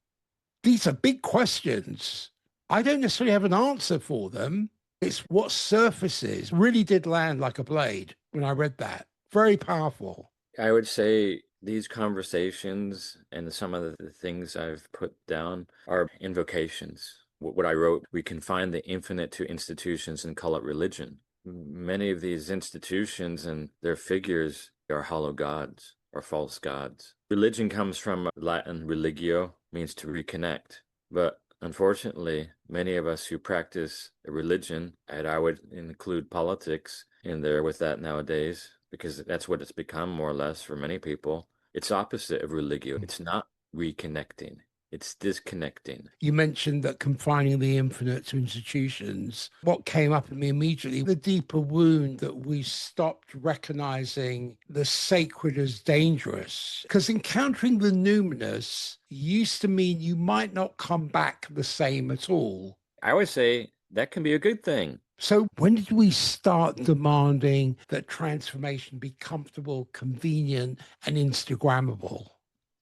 These are big questions. I don't necessarily have an answer for them. It's what surfaces. Really did land like a blade when I read that. Very powerful. I would say these conversations and some of the things I've put down are invocations. What I wrote, we confine the infinite to institutions and call it religion. Many of these institutions and their figures are hollow gods or false gods. Religion comes from Latin religio, means to reconnect. But unfortunately, many of us who practice religion, and I would include politics in there with that nowadays, because that's what it's become more or less for many people. It's opposite of religio. It's not reconnecting. It's disconnecting. You mentioned that confining the infinite to institutions. What came up in me immediately, the deeper wound that we stopped recognizing the sacred as dangerous. Because encountering the numinous used to mean you might not come back the same at all. I always say that can be a good thing. So when did we start demanding that transformation be comfortable, convenient, and Instagrammable?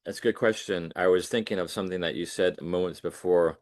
That's a good question. I was thinking of something that you said moments before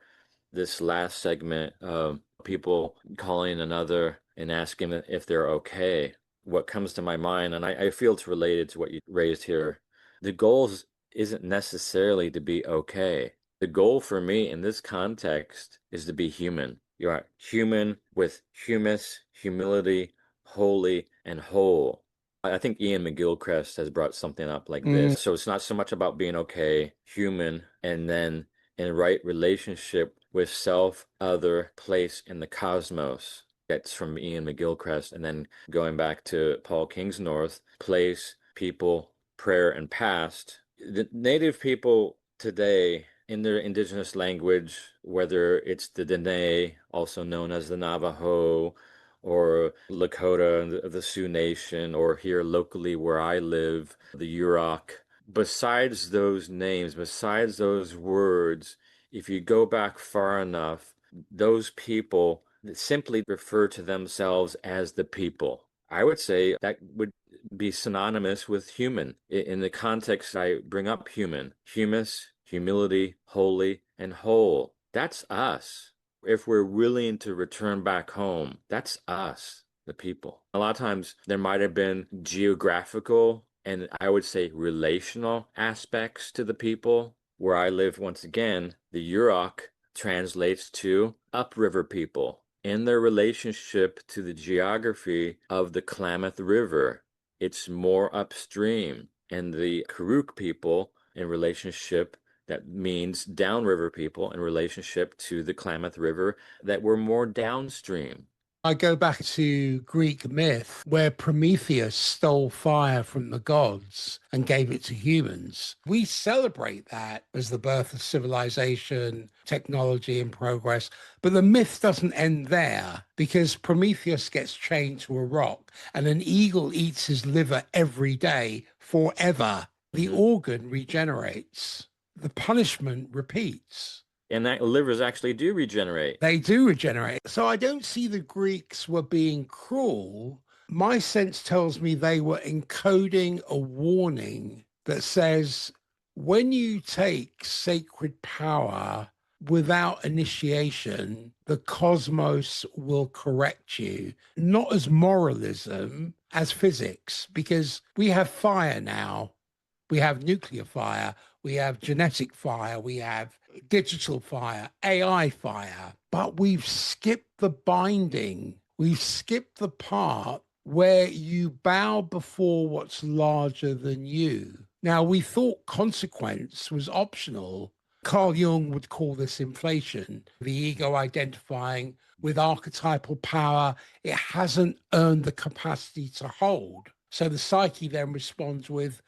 this last segment of people calling another and asking if they're okay. What comes to my mind, and I feel it's related to what you raised here, the goal isn't necessarily to be okay. The goal for me in this context is to be human. You are human with humus, humility, holy, and whole. I think Ian McGilchrist has brought something up like this. So it's not so much about being okay, human, and then in right relationship with self, other, place, and the cosmos. That's from Ian McGilchrist. And then going back to Paul Kingsnorth, place, people, prayer, and past. The native people today, in their indigenous language, whether it's the Dene, also known as the Navajo, or Lakota of the Sioux Nation, or here locally where I live, the Yurok. Besides those names, besides those words, if you go back far enough, those people simply refer to themselves as the people. I would say that would be synonymous with human. In the context I bring up human, humus, humility, holy, and whole. That's us. If we're willing to return back home, that's us, the people. A lot of times there might have been geographical and I would say relational aspects to the people. Where I live, once again, the Yurok translates to upriver people in their relationship to the geography of the Klamath River. It's more upstream. And the Karuk people in relationship, that means downriver people in relationship to the Klamath River that were more downstream. I go back to Greek myth where Prometheus stole fire from the gods and gave it to humans. We celebrate that as the birth of civilization, technology, and progress. But the myth doesn't end there because Prometheus gets chained to a rock and an eagle eats his liver every day forever. The organ regenerates, the punishment repeats. And that livers actually do regenerate. They do regenerate. So I don't see the Greeks were being cruel. My sense tells me they were encoding a warning that says when you take sacred power without initiation, the cosmos will correct you, not as moralism, as physics, because we have fire now. We have nuclear fire, we have genetic fire, we have digital fire, AI fire, but we've skipped the binding. We've skipped the part where you bow before what's larger than you. Now, we thought consequence was optional. Carl Jung would call this inflation, the ego identifying with archetypal power it hasn't earned the capacity to hold. So the psyche then responds with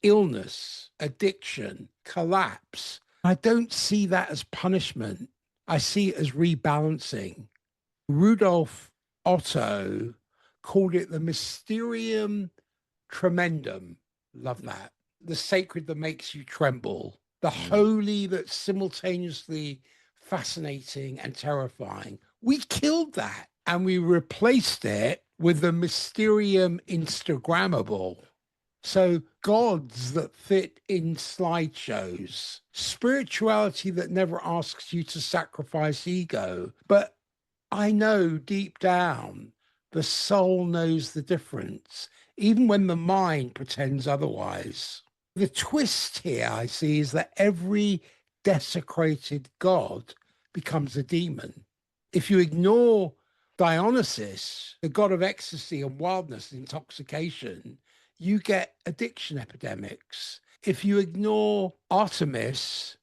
illness, addiction, collapse. I don't see that as punishment. I see it as rebalancing. Rudolf Otto called it the mysterium tremendum. Love that. The sacred that makes you tremble, the holy that's simultaneously fascinating and terrifying. We killed that and we replaced it with the mysterium Instagrammable. So gods that fit in slideshows, spirituality that never asks you to sacrifice ego. But I know deep down the soul knows the difference, even when the mind pretends otherwise. The twist here I see is that every desecrated god becomes a demon. If you ignore Dionysus, the god of ecstasy and wildness and intoxication, you get addiction epidemics. If you ignore Artemis,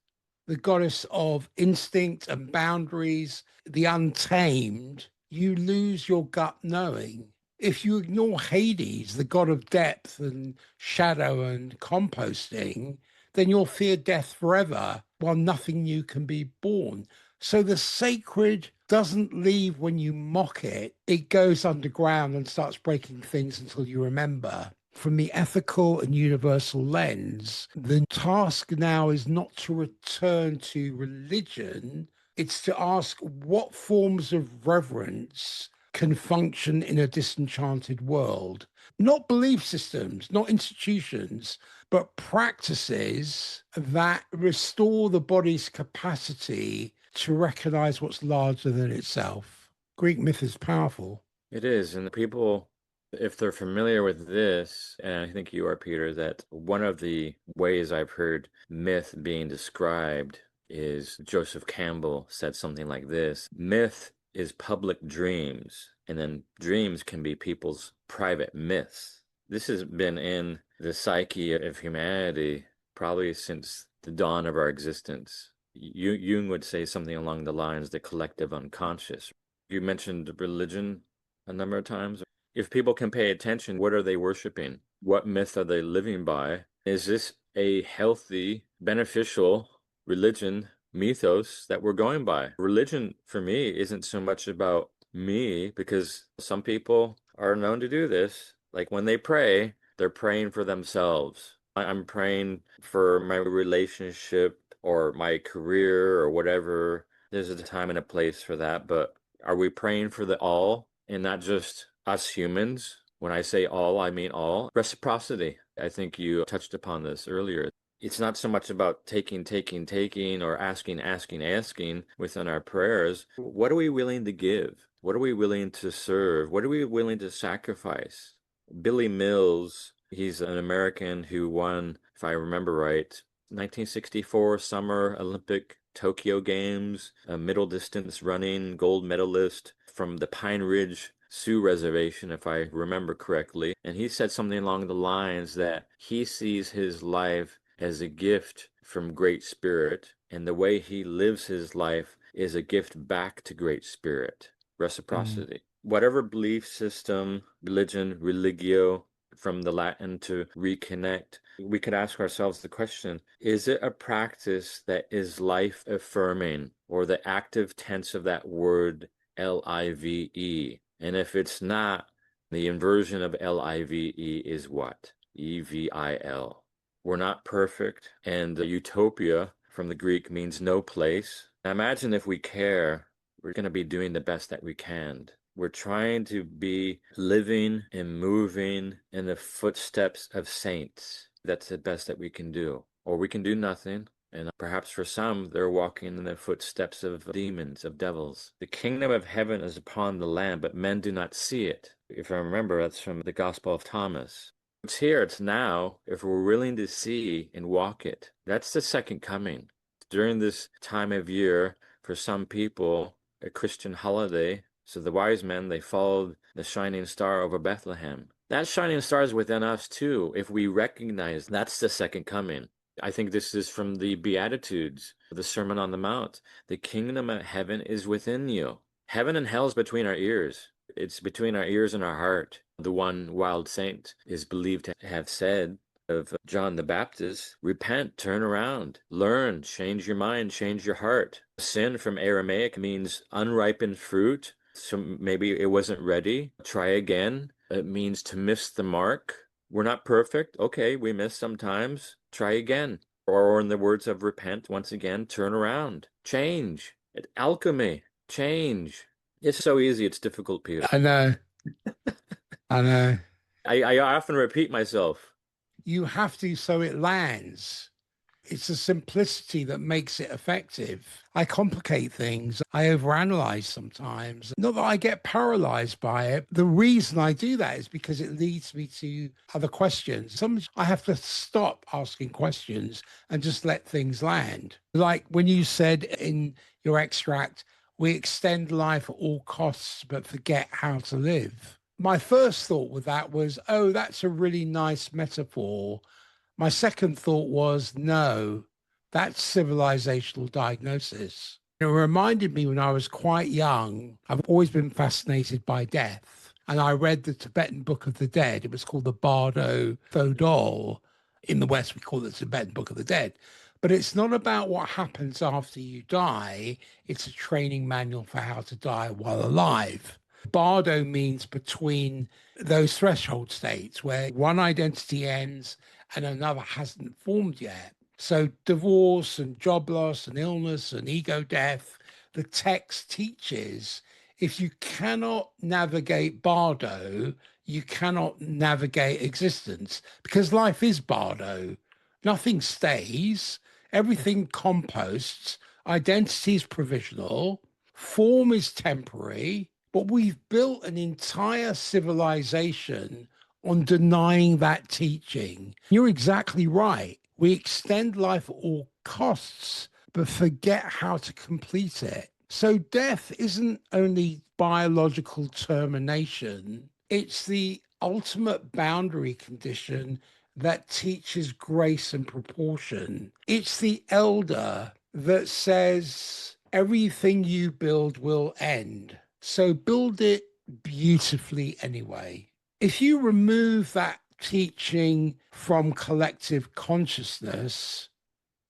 the goddess of instinct and boundaries, the untamed, you lose your gut knowing. If you ignore Hades, the god of depth and shadow and composting, then you'll fear death forever while nothing new can be born. So the sacred doesn't leave when you mock it, it goes underground and starts breaking things until you remember. From the ethical and universal lens, the task now is not to return to religion, it's to ask what forms of reverence can function in a disenchanted world. Not belief systems, not institutions, but practices that restore the body's capacity to recognize what's larger than itself. Greek myth is powerful. It is. And the people, if they're familiar with this, and I think you are, Peter, that one of the ways I've heard myth being described is Joseph Campbell said something like this: myth is public dreams, and then dreams can be people's private myths. This has been in the psyche of humanity probably since the dawn of our existence. Jung would say something along the lines, the collective unconscious. You mentioned religion a number of times. If people can pay attention, what are they worshiping? What myth are they living by? Is this a healthy, beneficial religion, mythos that we're going by? Religion, for me, isn't so much about me, because some people are known to do this. Like when they pray, they're praying for themselves. I'm praying for my relationship or my career or whatever. There's a time and a place for that, but are we praying for the all and not just us humans? When I say all, I mean all. Reciprocity. I think you touched upon this earlier. It's not so much about taking, or asking within our prayers. What are we willing to give? What are we willing to serve? What are we willing to sacrifice? Billy Mills, he's an American who won, if I remember right, 1964 Summer Olympic Tokyo Games, a middle distance running gold medalist from the Pine Ridge Sioux Reservation, if I remember correctly. And he said something along the lines that he sees his life as a gift from Great Spirit, and the way he lives his life is a gift back to Great Spirit. Reciprocity. Whatever belief system, religion, religio, from the Latin to reconnect, we could ask ourselves the question, is it a practice that is life affirming, or the active tense of that word, L-I-V-E? And if it's not, the inversion of L-I-V-E is what? E-V-I-L. We're not perfect, and utopia from the Greek means no place. Now imagine if we care, we're going to be doing the best that we can. We're trying to be living and moving in the footsteps of saints. That's the best that we can do. Or we can do nothing. And perhaps for some, they're walking in the footsteps of demons, of devils. The kingdom of heaven is upon the land, but men do not see it. If I remember, that's from the Gospel of Thomas. It's here, it's now, if we're willing to see and walk it. That's the second coming. During this time of year, for some people, a Christian holiday. So the wise men, they followed the shining star over Bethlehem. That shining star is within us too, if we recognize that's the second coming. I think this is from the Beatitudes, the Sermon on the Mount. The kingdom of heaven is within you. Heaven and hell is between our ears. It's between our ears and our heart. The one wild saint is believed to have said of John the Baptist, repent, turn around, learn, change your mind, change your heart. Sin from Aramaic means unripened fruit. So maybe it wasn't ready. Try again. It means to miss the mark. We're not perfect. Okay, we miss sometimes. Try again. Or in the words of repent, once again, turn around. Change. Alchemy. Change. It's so easy, it's difficult, Peter. I know. I know. I often repeat myself. You have to so it lands. It's the simplicity that makes it effective. I complicate things. I overanalyze sometimes. Not that I get paralyzed by it. The reason I do that is because it leads me to other questions. Sometimes I have to stop asking questions and just let things land. Like when you said in your extract, we extend life at all costs, but forget how to live. My first thought with that was, oh, that's a really nice metaphor. My second thought was, no, that's civilizational diagnosis. It reminded me when I was quite young, I've always been fascinated by death. And I read the Tibetan Book of the Dead. It was called the Bardo Thodol. In the West, we call it the Tibetan Book of the Dead. But it's not about what happens after you die. It's a training manual for how to die while alive. Bardo means between those threshold states where one identity ends and another hasn't formed yet. So divorce and job loss and illness and ego death, the text teaches If you cannot navigate Bardo, you cannot navigate existence, because life is Bardo. Nothing stays, everything composts, identity is provisional, form is temporary, but we've built an entire civilization on denying that teaching. You're exactly right. We extend life at all costs, but forget how to complete it. So death isn't only biological termination, it's the ultimate boundary condition that teaches grace and proportion. It's the elder that says everything you build will end. So build it beautifully anyway. If you remove that teaching from collective consciousness,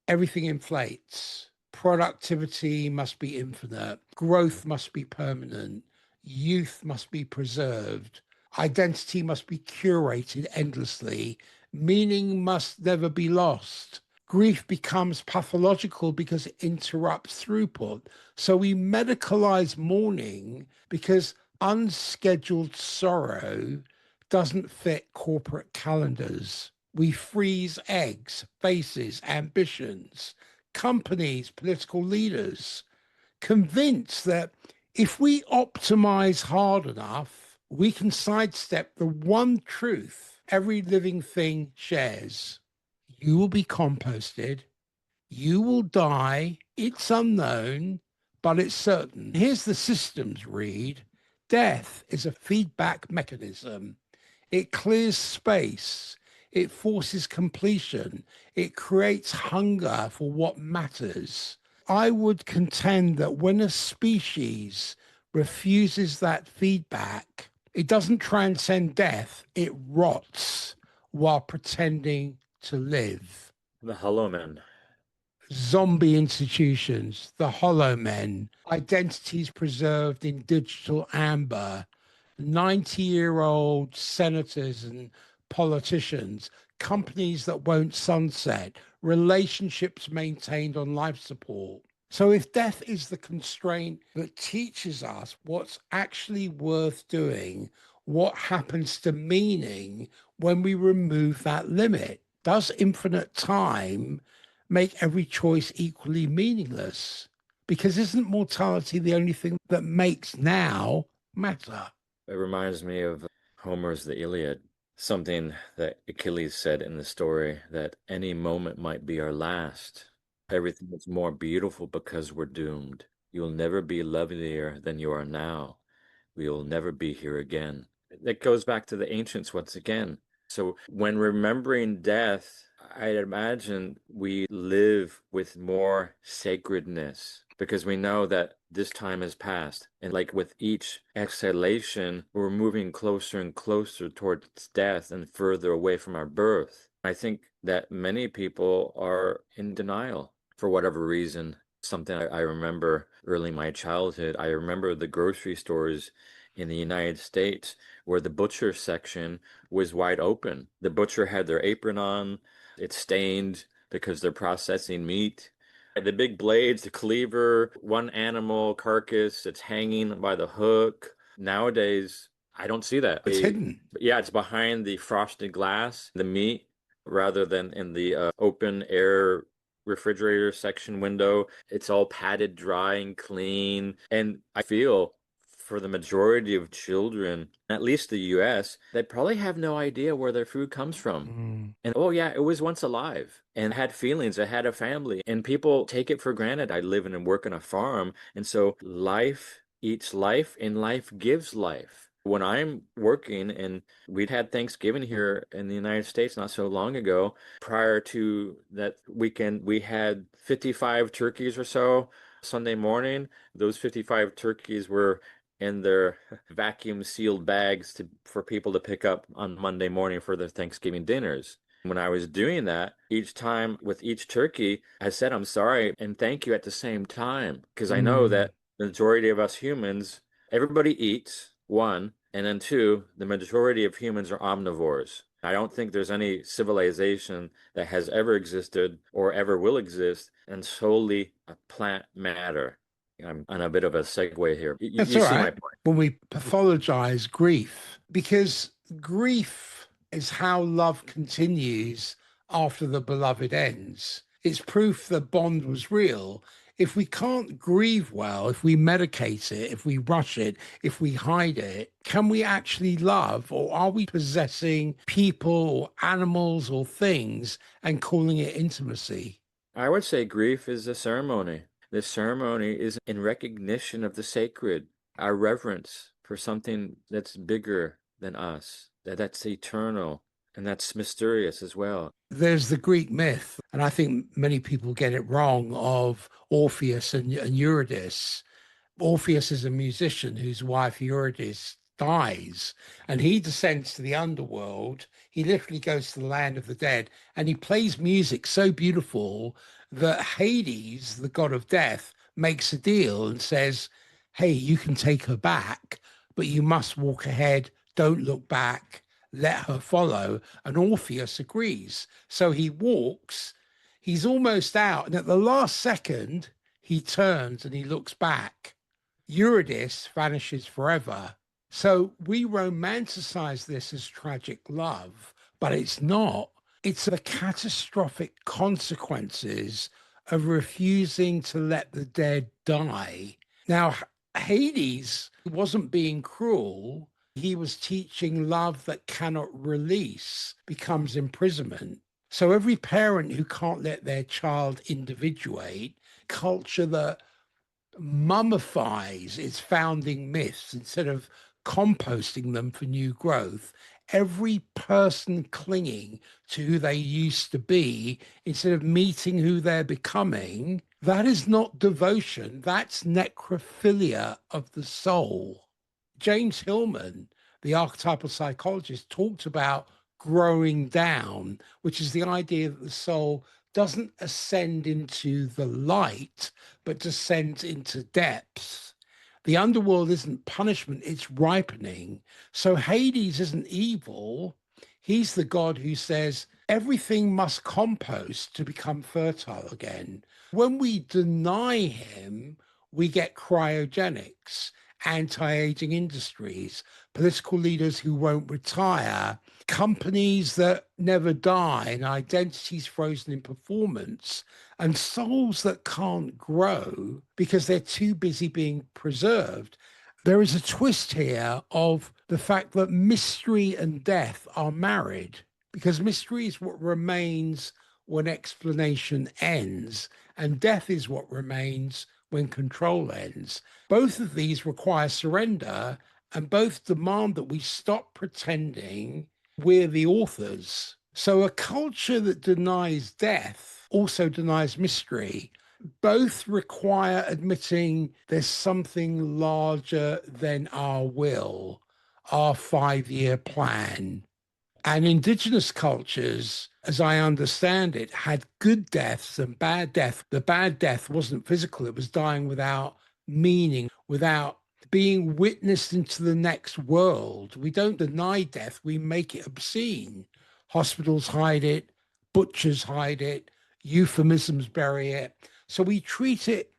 everything inflates. Productivity must be infinite. Growth must be permanent. Youth must be preserved. Identity must be curated endlessly. Meaning must never be lost. Grief becomes pathological because it interrupts throughput. So we medicalize mourning because unscheduled sorrow doesn't fit corporate calendars. We freeze eggs, faces, ambitions, companies, political leaders, convinced that if we optimize hard enough, we can sidestep the one truth every living thing shares. You will be composted, you will die, it's unknown, but it's certain. Here's the systems read. Death is a feedback mechanism. It clears space. It forces completion. It creates hunger for what matters. I would contend that when a species refuses that feedback, it doesn't transcend death, it rots while pretending to live. The Hollow Men. Zombie institutions, the hollow men, identities preserved in digital amber, 90-year-old senators and politicians, companies that won't sunset, relationships maintained on life support. So if death is the constraint that teaches us what's actually worth doing, what happens to meaning when we remove that limit? Does infinite time make every choice equally meaningless? Because isn't mortality the only thing that makes now matter? It reminds me of Homer's The Iliad, something that Achilles said in the story that any moment might be our last. Everything is more beautiful because we're doomed. You'll never be lovelier than you are now. We will never be here again. That goes back to the ancients once again. So when remembering death, I'd imagine we live with more sacredness because we know that this time has passed. And like with each exhalation, we're moving closer and closer towards death and further away from our birth. I think that many people are in denial for whatever reason. Something I remember early in my childhood, I remember the grocery stores in the United States where the butcher section was wide open. The butcher had their apron on, it's stained because they're processing meat. The big blades, the cleaver, one animal carcass, it's hanging by the hook. Nowadays, I don't see that. It's hidden. Yeah, it's behind the frosted glass, the meat, rather than in the open air refrigerator section window. It's all padded dry and clean. And I feel for the majority of children, at least the US, they probably have no idea where their food comes from. Mm. And oh yeah, it was once alive and had feelings, it had a family, and people take it for granted. I live and work on a farm, and so life eats life and life gives life. When I'm working, and we'd had Thanksgiving here in the United States not so long ago, prior to that weekend, we had 55 turkeys or so. Sunday morning, those 55 turkeys were in their vacuum sealed bags for people to pick up on Monday morning for their Thanksgiving dinners. When I was doing that, each time with each turkey, I said, I'm sorry and thank you at the same time. Because I know Mm. that the majority of us humans, everybody eats, one, and then two, the majority of humans are omnivores. I don't think there's any civilization that has ever existed or ever will exist and solely a plant matter. I'm on a bit of a segue here. That's You all see my right. point. When we pathologize grief, because grief is how love continues after the beloved ends. It's proof the bond was real. If we can't grieve well, if we medicate it, if we rush it, if we hide it, can we actually love? Or are we possessing people or animals or things and calling it intimacy? I would say grief is a ceremony. This ceremony is in recognition of the sacred, our reverence for something that's bigger than us, that's eternal, and that's mysterious as well. There's the Greek myth, and I think many people get it wrong, of Orpheus and Eurydice. Orpheus is a musician whose wife Eurydice dies, and he descends to the underworld. He literally goes to the land of the dead, and he plays music so beautiful that Hades, the god of death, makes a deal and says, "Hey, you can take her back, but you must walk ahead. Don't look back. Let her follow." And Orpheus agrees. So he walks, he's almost out, and at the last second, he turns and he looks back. Eurydice vanishes forever. So we romanticize this as tragic love, but it's not. It's the catastrophic consequences of refusing to let the dead die. Now, Hades wasn't being cruel. He was teaching love that cannot release becomes imprisonment. So every parent who can't let their child individuate, culture that mummifies its founding myths instead of composting them for new growth. Every person clinging to who they used to be instead of meeting who they're becoming, that is not devotion. That's necrophilia of the soul. James Hillman, the archetypal psychologist, talked about growing down, which is the idea that the soul doesn't ascend into the light, but descends into depths. The underworld isn't punishment, it's ripening. So Hades isn't evil. He's the god who says everything must compost to become fertile again. When we deny him, we get cryogenics, anti-aging industries, political leaders who won't retire, companies that never die, and identities frozen in performance, and souls that can't grow because they're too busy being preserved. There is a twist here of the fact that mystery and death are married, because mystery is what remains when explanation ends, and death is what remains when control ends. Both of these require surrender, and both demand that we stop pretending we're the authors. So a culture that denies death also denies mystery. Both require admitting there's something larger than our will, our 5-year plan. And indigenous cultures, as I understand it, had good deaths and bad death. The bad death wasn't physical, it was dying without meaning, without being witnessed into the next world. We don't deny death, we make it obscene. Hospitals hide it, butchers hide it, euphemisms bury it. So we treat it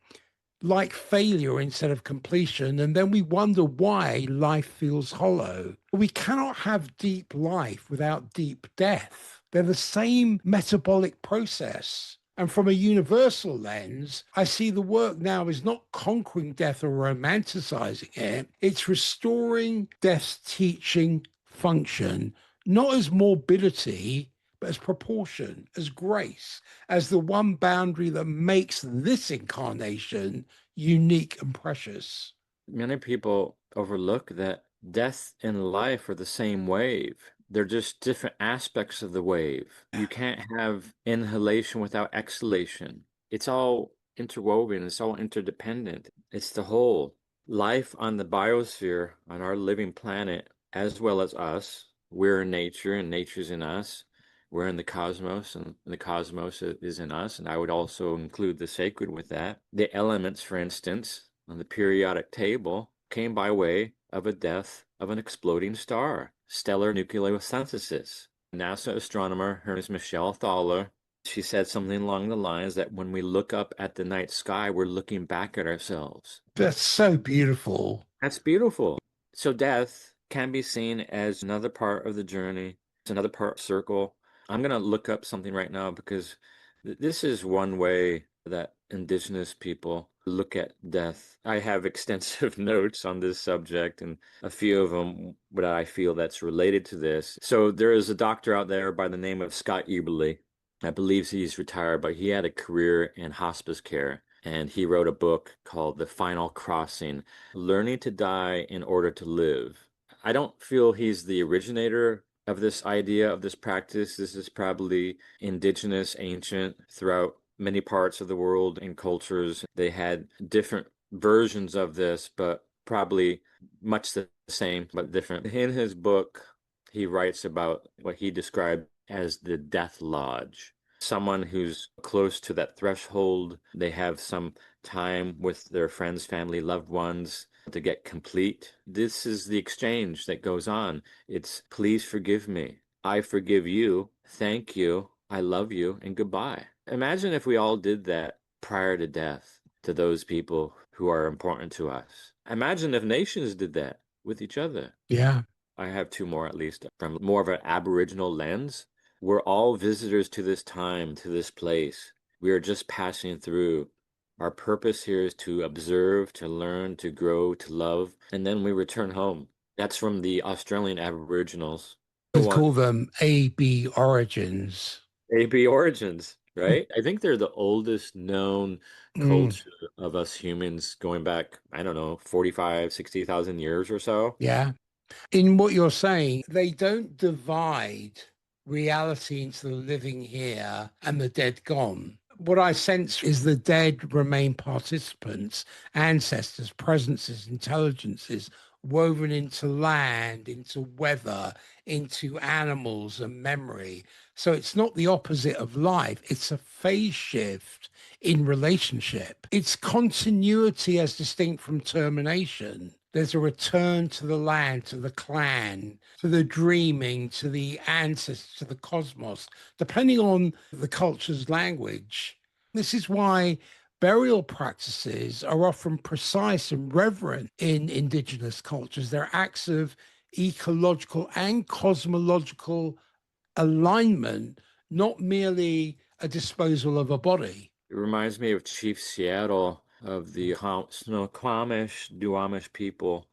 like failure instead of completion. And then we wonder why life feels hollow. We cannot have deep life without deep death. They're the same metabolic process. And from a universal lens, I see the work now is not conquering death or romanticizing it, it's restoring death's teaching function, not as morbidity, but as proportion, as grace, as the one boundary that makes this incarnation unique and precious. Many people overlook that death and life are the same wave. They're just different aspects of the wave. You can't have inhalation without exhalation. It's all interwoven, it's all interdependent. It's the whole. Life on the biosphere, on our living planet, as well as us, we're in nature and nature's in us. We're in the cosmos and the cosmos is in us. And I would also include the sacred with that. The elements, for instance, on the periodic table came by way of a death of an exploding star, stellar nucleosynthesis. NASA astronomer, her name is Michelle Thaler, She said something along the lines that when we look up at the night sky, we're looking back at ourselves. That's so beautiful. That's beautiful. So death can be seen as another part of the journey. It's another part circle. I'm going to look up something right now because this is one way that Indigenous people look at death. I have extensive notes on this subject and a few of them that I feel that's related to this. So there is a doctor out there by the name of Scott Eberly. I believe he's retired, but he had a career in hospice care. And he wrote a book called The Final Crossing, Learning to Die in Order to Live. I don't feel he's the originator of this idea, of this practice. This is probably indigenous, ancient, throughout many parts of the world and cultures. They had different versions of this, but probably much the same, but different. In his book, he writes about what he described as the death lodge. Someone who's close to that threshold, they have some time with their friends, family, loved ones to get complete. This is the exchange that goes on. It's please forgive me. I forgive you. Thank you. I love you and goodbye. Imagine if we all did that prior to death to those people who are important to us. Imagine if nations did that with each other. Yeah. I have two more at least from more of an Aboriginal lens. We're all visitors to this time, to this place. We are just passing through. Our purpose here is to observe, to learn, to grow, to love, and then we return home. That's from the Australian Aboriginals. Let's Go on. call them AB origins. AB origins, right? I think they're the oldest known Mm, culture of us humans going back, I don't know, 45, 60,000 years or so. yeah. In what you're saying, they don't divide reality into the living here and the dead gone. What I sense is the dead remain participants, ancestors, presences, intelligences woven into land, into weather, into animals and memory. So it's not the opposite of life, it's a phase shift in relationship. It's continuity as distinct from termination. There's a return to the land, to the clan, to the dreaming, to the ancestors, to the cosmos, depending on the culture's language. This is why burial practices are often precise and reverent in indigenous cultures. They're acts of ecological and cosmological alignment, not merely a disposal of a body. It reminds me of Chief Seattle of the Snoqualmie, Duwamish people.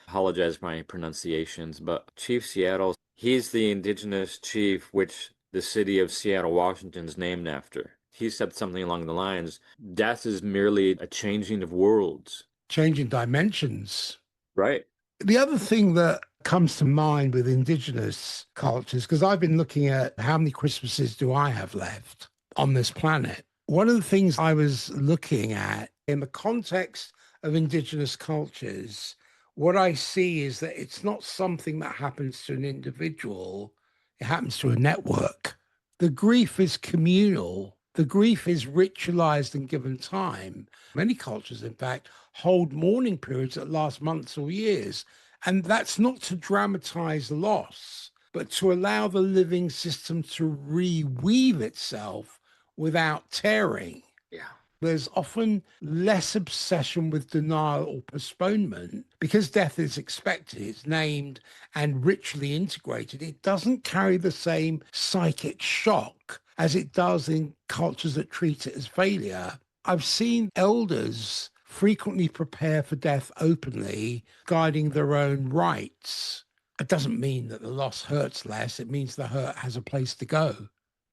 Apologize for my pronunciations, but Chief Seattle, he's the indigenous chief which the city of Seattle, Washington is named after. He said something along the lines, death is merely a changing of worlds. Changing dimensions. Right. The other thing that comes to mind with indigenous cultures, because I've been looking at how many Christmases do I have left on this planet. One of the things I was looking at in the context of indigenous cultures, what I see is that it's not something that happens to an individual, it happens to a network. The grief is communal. The grief is ritualized and given time. Many cultures, in fact, hold mourning periods that last months or years. And that's not to dramatize loss, but to allow the living system to reweave itself without tearing. Yeah. There's often less obsession with denial or postponement because death is expected, it's named and ritually integrated. It doesn't carry the same psychic shock as it does in cultures that treat it as failure. I've seen elders frequently prepare for death openly, guiding their own rites. It doesn't mean that the loss hurts less, it means the hurt has a place to go.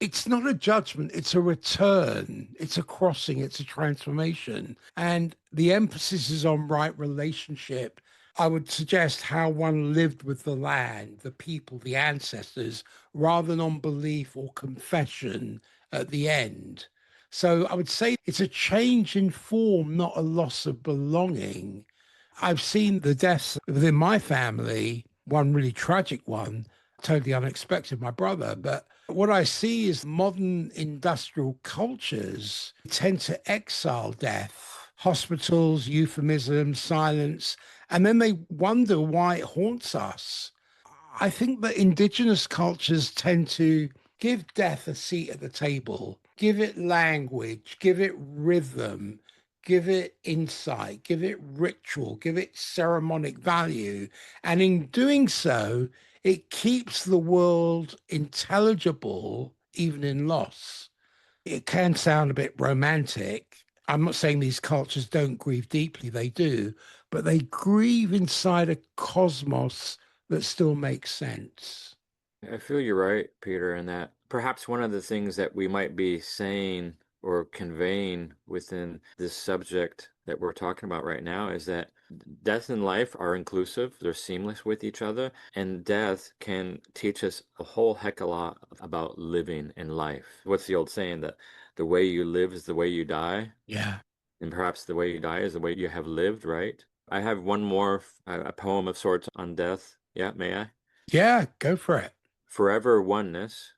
It's not a judgment, it's a return, it's a crossing, it's a transformation. And the emphasis is on right relationship. I would suggest how one lived with the land, the people, the ancestors, rather than on belief or confession at the end. So I would say it's a change in form, not a loss of belonging. I've seen the deaths within my family, one really tragic one, totally unexpected, my brother. But what I see is modern industrial cultures tend to exile death, hospitals, euphemism, silence, and then they wonder why it haunts us. I think that indigenous cultures tend to Give death a seat at the table. Give it language. Give it rhythm. Give it insight. Give it ritual. Give it ceremonic value. And in doing so, it keeps the world intelligible, even in loss. It can sound a bit romantic. I'm not saying these cultures don't grieve deeply, they do, but they grieve inside a cosmos that still makes sense. I feel you're right, Peter, in that perhaps one of the things that we might be saying or conveying within this subject that we're talking about right now is that death and life are inclusive, they're seamless with each other, and death can teach us a whole heck of a lot about living and life. What's the old saying that the way you live is the way you die, Yeah. and perhaps the way you die is the way you have lived, right? I have one more, a poem of sorts on death. Yeah, may I? Yeah, go for it. Forever oneness,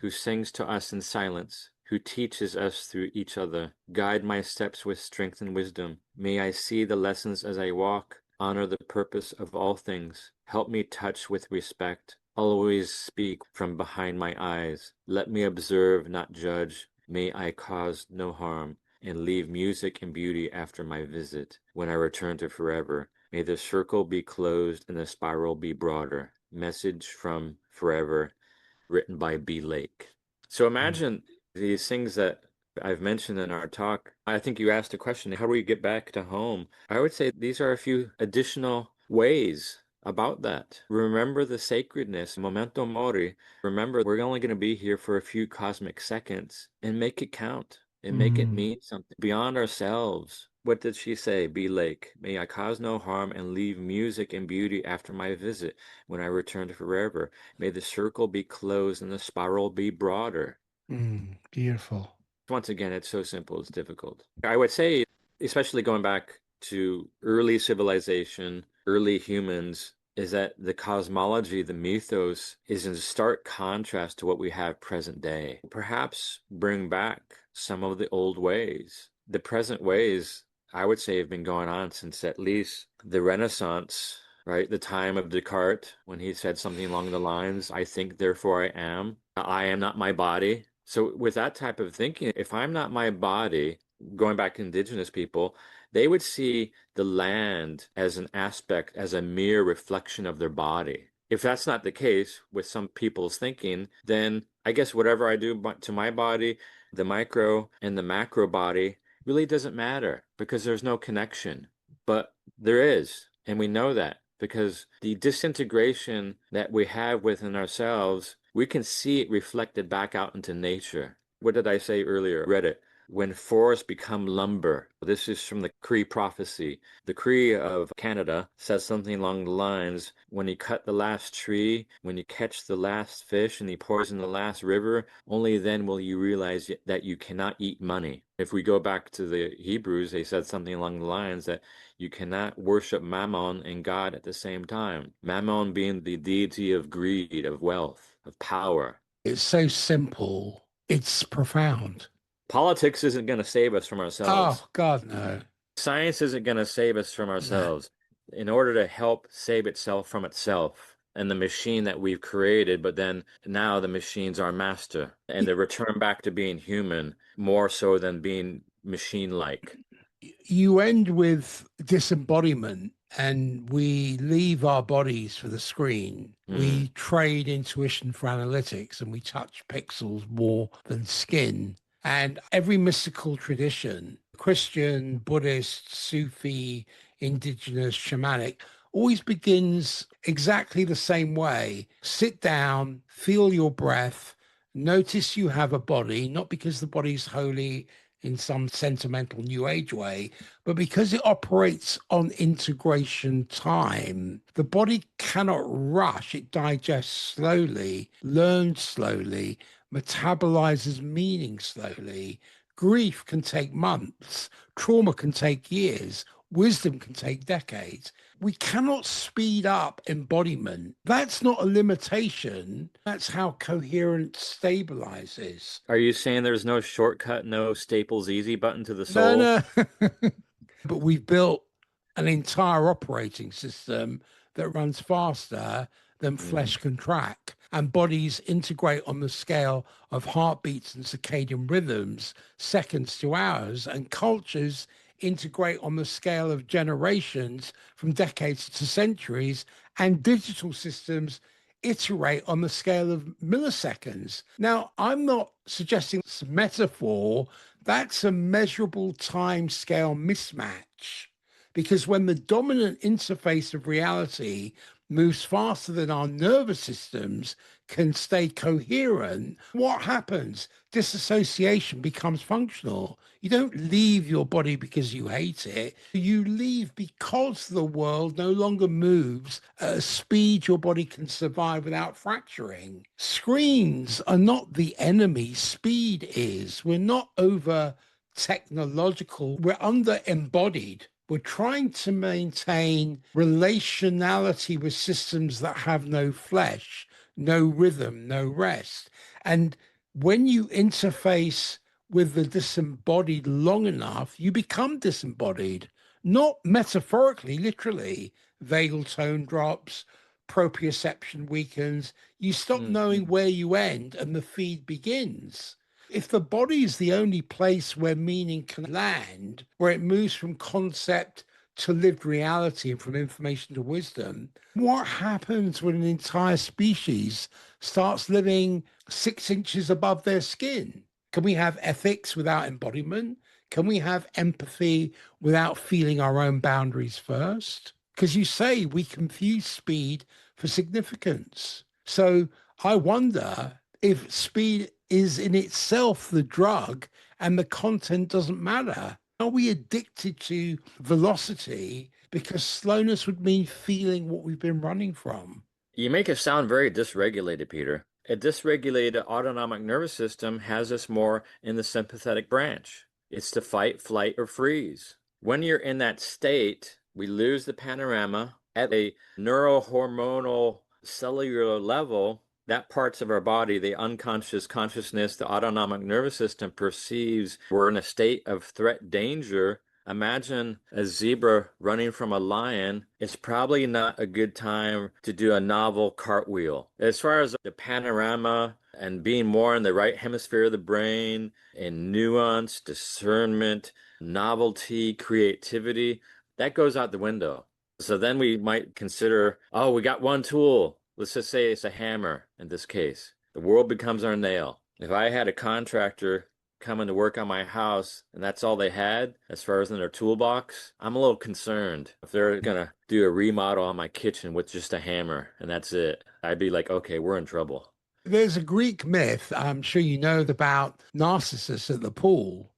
who sings to us in silence, who teaches us through each other. Guide my steps with strength and wisdom. May I see the lessons as I walk, honor the purpose of all things. Help me touch with respect. Always speak from behind my eyes. Let me observe, not judge. May I cause no harm, and leave music and beauty after my visit. When I return to forever, may the circle be closed and the spiral be broader. Message from forever, written by B. Lake. So imagine these things that I've mentioned in our talk. I think you asked a question, how do we get back to home? I would say these are a few additional ways about that. Remember the sacredness, memento mori. Remember, we're only going to be here for a few cosmic seconds and make it count and make it Mm. mean something beyond ourselves. What did she say? Be Lake. May I cause no harm and leave music and beauty after my visit when I return to forever. May the circle be closed and the spiral be broader. Beautiful. Once again, it's so simple, it's difficult. I would say, especially going back to early civilization, early humans, is that the cosmology, the mythos, is in stark contrast to what we have present day. Perhaps bring back some of the old ways. The present ways, I would say, have been going on since at least the Renaissance, right? The time of Descartes, when he said something along the lines, I think, therefore I am. I am not my body. So with that type of thinking, if I'm not my body, going back to indigenous people, they would see the land as an aspect, as a mere reflection of their body. If that's not the case with some people's thinking, then I guess whatever I do to my body, the micro and the macro body, really doesn't matter because there's no connection. But there is, and we know that because the disintegration that we have within ourselves, we can see it reflected back out into nature. What did I say earlier? Read it. When forests become lumber. This is from the Cree prophecy. The Cree of Canada says something along the lines, when you cut the last tree, when you catch the last fish and you poison the last river, only then will you realize that you cannot eat money. If we go back to the Hebrews, they said something along the lines that you cannot worship Mammon and God at the same time. Mammon being the deity of greed, of wealth, of power. It's so simple. It's profound. Politics isn't going to save us from Oh, ourselves. God, no. Science isn't going to save us from No. ourselves. In order to help save itself from itself and the machine that we've created, but then now the machine's our master, and the return back to being human more so than being machine-like. You end with disembodiment, and we leave our bodies for the screen. Mm, We trade intuition for analytics, and we touch pixels more than skin. And every mystical tradition, Christian, Buddhist, Sufi, indigenous, shamanic, always begins exactly the same way. Sit down, feel your breath, notice you have a body, not because the body's holy in some sentimental new age way, but because it operates on integration time. The body cannot rush, it digests slowly, learns slowly, metabolizes meaning slowly. Grief can take months, trauma can take years, wisdom can take decades. We cannot speed up embodiment. That's not a limitation. That's how coherence stabilizes. Are you saying there's no shortcut, no Staples Easy button to the No, soul? no. But we've built an entire operating system that runs faster than Mm, flesh can track. and bodies integrate on the scale of heartbeats and circadian rhythms, seconds to hours, and cultures integrate on the scale of generations from decades to centuries, and digital systems iterate on the scale of milliseconds. Now, I'm not suggesting it's a metaphor, that's a measurable time scale mismatch. Because when the dominant interface of reality moves faster than our nervous systems can stay coherent, what happens? Disassociation becomes functional. You don't leave your body because you hate it. You leave because the world no longer moves at a speed your body can survive without fracturing. Screens are not the enemy, speed is. We're not over technological, we're under embodied. We're trying to maintain relationality with systems that have no flesh, no rhythm, no rest. And when you interface with the disembodied long enough, you become disembodied, not metaphorically, literally. Vagal tone drops, proprioception weakens. You stop knowing where you end and the feed begins. If the body is the only place where meaning can land, where it moves from concept to lived reality and from information to wisdom, what happens when an entire species starts living 6 inches above their skin? Can we have ethics without embodiment? Can we have empathy without feeling our own boundaries first? Because you say we confuse speed for significance. So I wonder if speed is in itself the drug and the content doesn't matter. Are we addicted to velocity because slowness would mean feeling what we've been running from? You make it sound very dysregulated, Peter. A dysregulated autonomic nervous system has us more in the sympathetic branch. It's to fight, flight, or freeze. When you're in that state, we lose the panorama at a neurohormonal cellular level. That parts of our body, the unconscious consciousness, the autonomic nervous system perceives we're in a state of threat danger. Imagine a zebra running from a lion. It's probably not a good time to do a novel cartwheel. As far as the panorama and being more in the right hemisphere of the brain and nuance, discernment, novelty, creativity, that goes out the window. So then we might consider, oh, we got one tool. Let's just say it's a hammer in this case. The world becomes our nail. If I had a contractor coming to work on my house and that's all they had as far as in their toolbox, I'm a little concerned. If they're going to do a remodel on my kitchen with just a hammer and that's it, I'd be like, okay, we're in trouble. There's a Greek myth, I'm sure you know, about Narcissus at the pool.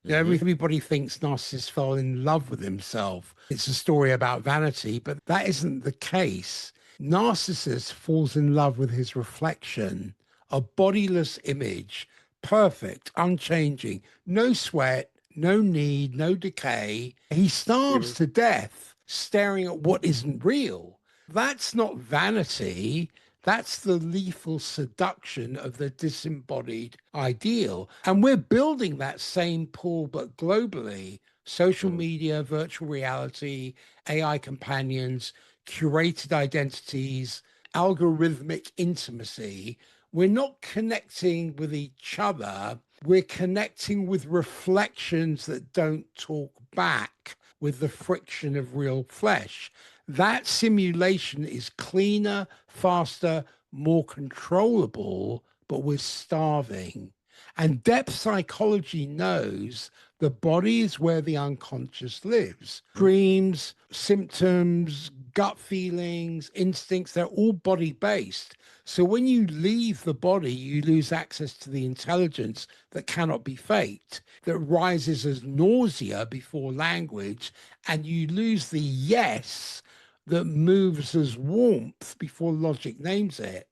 You know, everybody thinks Narcissus fell in love with himself. It's a story about vanity, but that isn't the case. Narcissus falls in love with his reflection, a bodiless image, perfect, unchanging, no sweat, no need, no decay. He starves to death staring at what isn't real. That's not vanity. That's the lethal seduction of the disembodied ideal. And we're building that same pool, but globally. Social media, virtual reality, AI companions, curated identities, algorithmic intimacy. We're not connecting with each other. We're connecting with reflections that don't talk back with the friction of real flesh. That simulation is cleaner, faster, more controllable, but we're starving. And depth psychology knows the body is where the unconscious lives. Dreams, symptoms, gut feelings, instincts, they're all body based. So when you leave the body, you lose access to the intelligence that cannot be faked, that rises as nausea before language, and you lose the yes that moves as warmth before logic names it.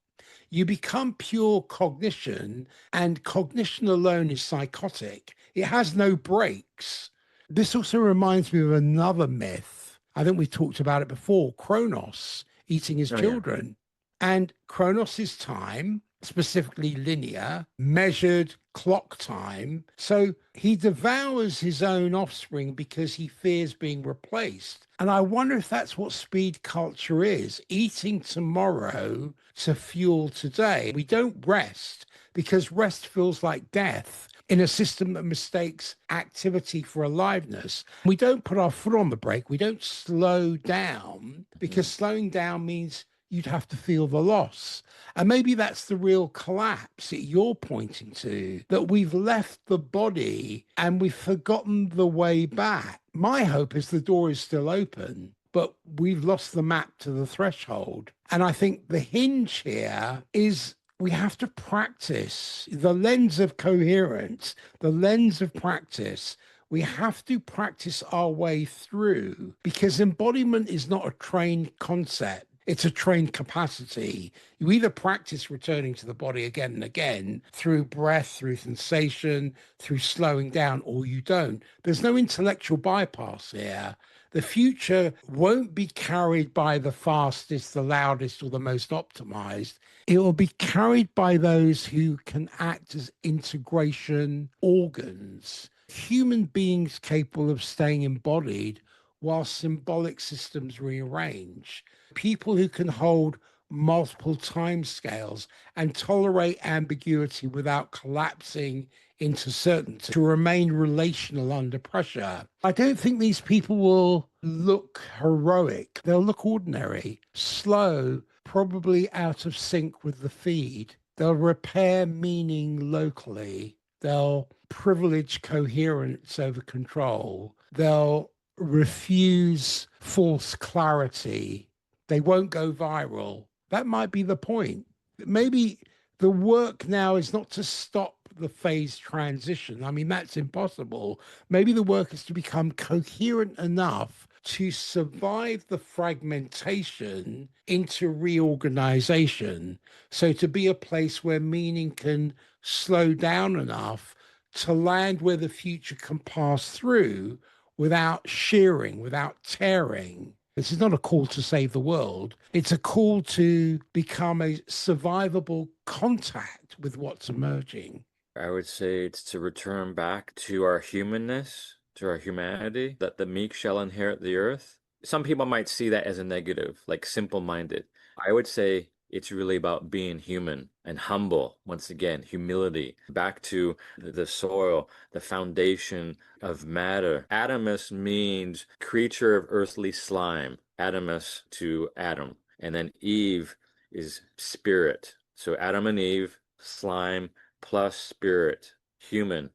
You become pure cognition, and cognition alone is psychotic. It has no brakes. This also reminds me of another myth. I think we talked about it before, Kronos eating his children. And Kronos is time, specifically linear, measured clock time. So he devours his own offspring because he fears being replaced. And I wonder if that's what speed culture is, eating tomorrow to fuel today. We don't rest because rest feels like death in a system that mistakes activity for aliveness. We don't put our foot on the brake. We don't slow down because Mhm. slowing down means you'd have to feel the loss. And maybe that's the real collapse that you're pointing to, that we've left the body and we've forgotten the way back. My hope is the door is still open, but we've lost the map to the threshold. And I think the hinge here is we have to practice the lens of coherence, the lens of practice. We have to practice our way through because embodiment is not a trained concept. It's a trained capacity. You either practice returning to the body again and again through breath, through sensation, through slowing down, or you don't. There's no intellectual bypass here. The future won't be carried by the fastest, the loudest, or the most optimized. It will be carried by those who can act as integration organs, human beings capable of staying embodied while symbolic systems rearrange, people who can hold multiple time scales and tolerate ambiguity without collapsing into certainty, to remain relational under pressure. I don't think these people will look heroic. They'll look ordinary, slow, probably out of sync with the feed. They'll repair meaning locally. They'll privilege coherence over control. They'll refuse false clarity. They won't go viral. That might be the point. Maybe the work now is not to stop the phase transition. I mean, that's impossible. Maybe the work is to become coherent enough to survive the fragmentation into reorganization. So to be a place where meaning can slow down enough to land where the future can pass through without shearing, without tearing. This is not a call to save the world. It's a call to become a survivable contact with what's emerging. I would say it's to return back to our humanness, to our humanity, that the meek shall inherit the earth. Some people might see that as a negative, like simple-minded. I would say it's really about being human and humble. Once again, humility, back to the soil, the foundation of matter. Adamus means creature of earthly slime. Adamus to Adam. And then Eve is spirit. So Adam and Eve, slime plus spirit, human,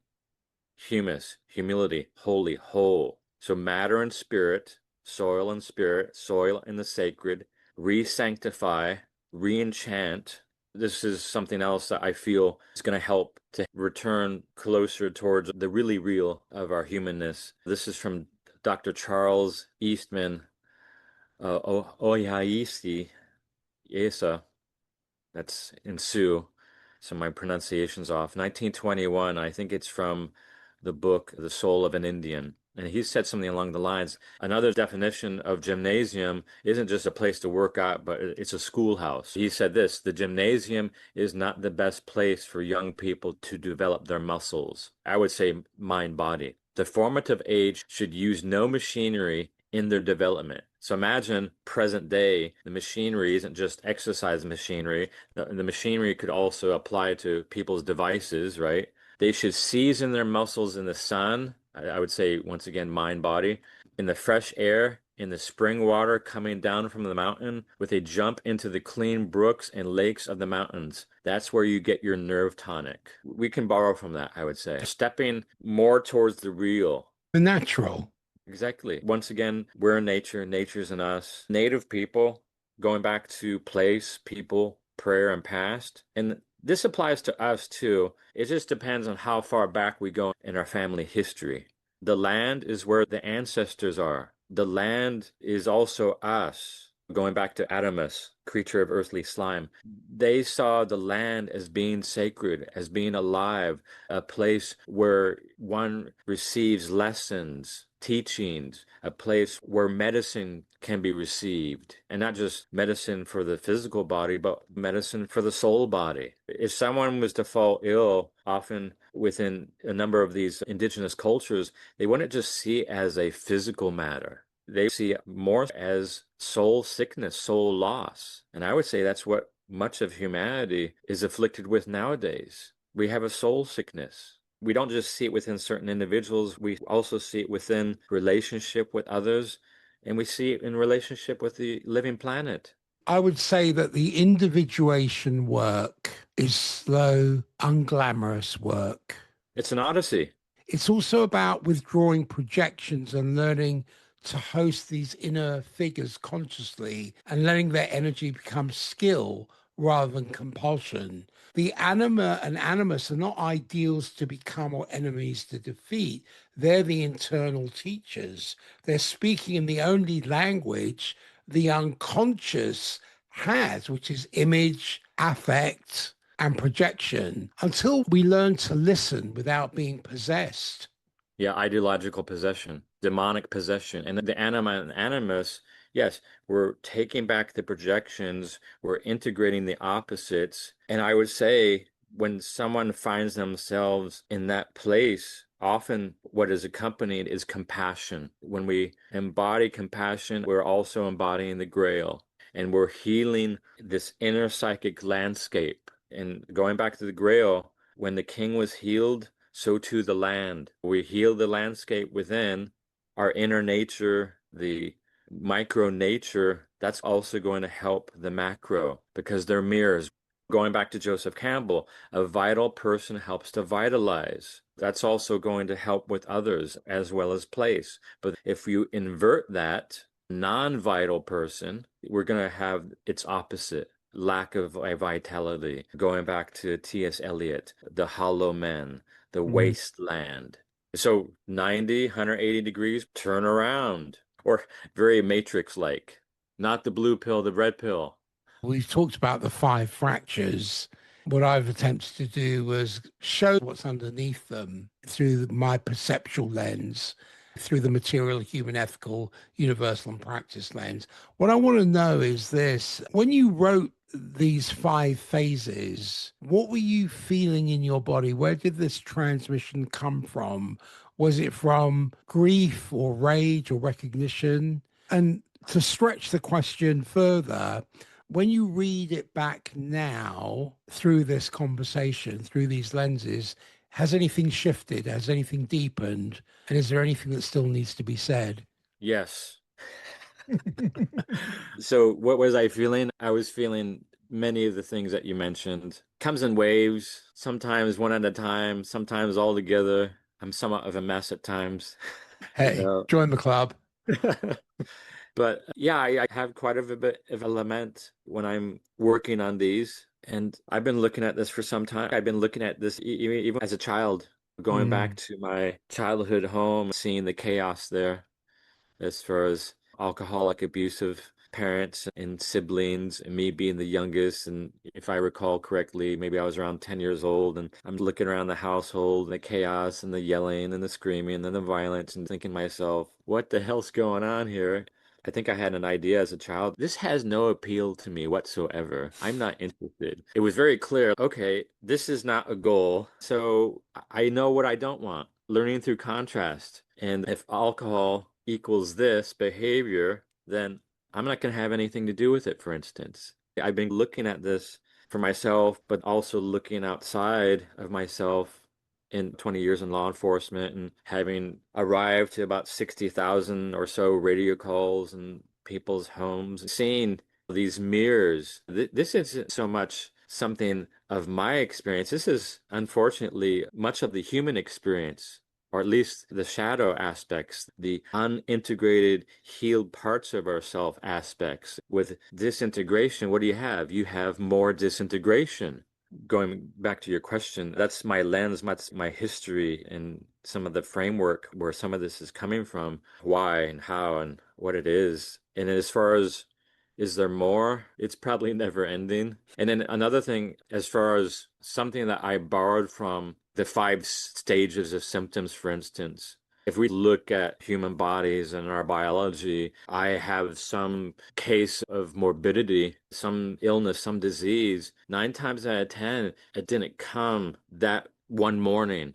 humus, humility, holy, whole. So matter and spirit, soil and spirit, soil and the sacred, re-sanctify, re-enchant. This is something else that I feel is going to help to return closer towards the really real of our humanness. This is from Dr. Charles Eastman, Oyaisi Esa, that's in Sioux. So my pronunciation's off. 1921, I think it's from the book The Soul of an Indian. And he said something along the lines, another definition of gymnasium isn't just a place to work out, but it's a schoolhouse. He said this, the gymnasium is not the best place for young people to develop their muscles. I would say mind body. The formative age should use no machinery in their development. So imagine present day, the machinery isn't just exercise machinery. The machinery could also apply to people's devices, right? They should season their muscles in the sun. I would say, once again, mind, body, in the fresh air, in the spring water coming down from the mountain, with a jump into the clean brooks and lakes of the mountains. That's where you get your nerve tonic. We can borrow from that, I would say. Stepping more towards the real. The natural. Exactly. Once again, we're in nature, nature's in us. Native people, going back to place, people, prayer, and past. And this applies to us too. It just depends on how far back we go in our family history. The land is where the ancestors are. The land is also us. Going back to Adamus, creature of earthly slime, they saw the land as being sacred, as being alive, a place where one receives lessons, teachings, a place where medicine can be received, and not just medicine for the physical body, but medicine for the soul body. If someone was to fall ill, often within a number of these indigenous cultures, they wouldn't just see it as a physical matter. They see it more as soul sickness, soul loss. And I would say that's what much of humanity is afflicted with nowadays. We have a soul sickness. We don't just see it within certain individuals, we also see it within relationship with others, and we see it in relationship with the living planet. I would say that the individuation work is slow, unglamorous work. It's an odyssey. It's also about withdrawing projections and learning to host these inner figures consciously and letting their energy become skill rather than compulsion. The anima and animus are not ideals to become or enemies to defeat. They're the internal teachers. They're speaking in the only language the unconscious has, which is image, affect, and projection, until we learn to listen without being possessed. Yeah, ideological possession, demonic possession. And the anima and animus, yes, we're taking back the projections, we're integrating the opposites. And I would say when someone finds themselves in that place, often what is accompanied is compassion. When we embody compassion, we're also embodying the grail, and we're healing this inner psychic landscape. And going back to the grail, when the king was healed, so too the land. We heal the landscape within our inner nature, the micro nature. That's also going to help the macro because they're mirrors. Going back to Joseph Campbell, a vital person helps to vitalize. That's also going to help with others as well as place. But if you invert that non-vital person, we're going to have its opposite. Lack of vitality. Going back to T.S. Eliot, the hollow men, the Mm. wasteland. So 90, 180 degrees, turn around. Or very Matrix-like. Not the blue pill, the red pill. We've talked about the five fractures. What I've attempted to do was show what's underneath them through my perceptual lens, through the material, human, ethical, universal, and practice lens. What I want to know is this: when you wrote these five phases, what were you feeling in your body? Where did this transmission come from? Was it from grief or rage or recognition? And to stretch the question further, when you read it back now through this conversation, through these lenses, has anything shifted? Has anything deepened? And is there anything that still needs to be said? Yes. So what was I feeling? I was feeling many of the things that you mentioned. Comes in waves, sometimes one at a time, sometimes all together. I'm somewhat of a mess at times, you Hey, know. join the club. But yeah, I have quite a bit of a lament when I'm working on these. And I've been looking at this for some time. I've been looking at this even as a child, going back Mm. to my childhood home, seeing the chaos there as far as alcoholic, abusive parents and siblings, and me being the youngest. And if I recall correctly, maybe I was around 10 years old, and I'm looking around the household, the chaos and the yelling and the screaming and the violence, and thinking to myself, what the hell's going on here? I think I had an idea as a child. This has no appeal to me whatsoever. I'm not interested. It was very clear, okay, this is not a goal. So I know what I don't want. Learning through contrast. And if alcohol equals this behavior, then I'm not going to have anything to do with it, for instance. I've been looking at this for myself, but also looking outside of myself in 20 years in law enforcement and having arrived to about 60,000 or so radio calls in people's homes, seeing these mirrors. This isn't so much something of my experience. This is unfortunately much of the human experience, or at least the shadow aspects, the unintegrated, healed parts of ourself aspects. With disintegration, what do you have? You have more disintegration. Going back to your question, that's my lens, that's my history, and some of the framework where some of this is coming from, why and how and what it is. And as far as is there more? It's probably never ending. And then another thing, as far as something that I borrowed from the five stages of symptoms, for instance, If we look at human bodies and our biology, I have some case of morbidity, some illness, some disease. 9 times out of 10, it didn't come that one morning.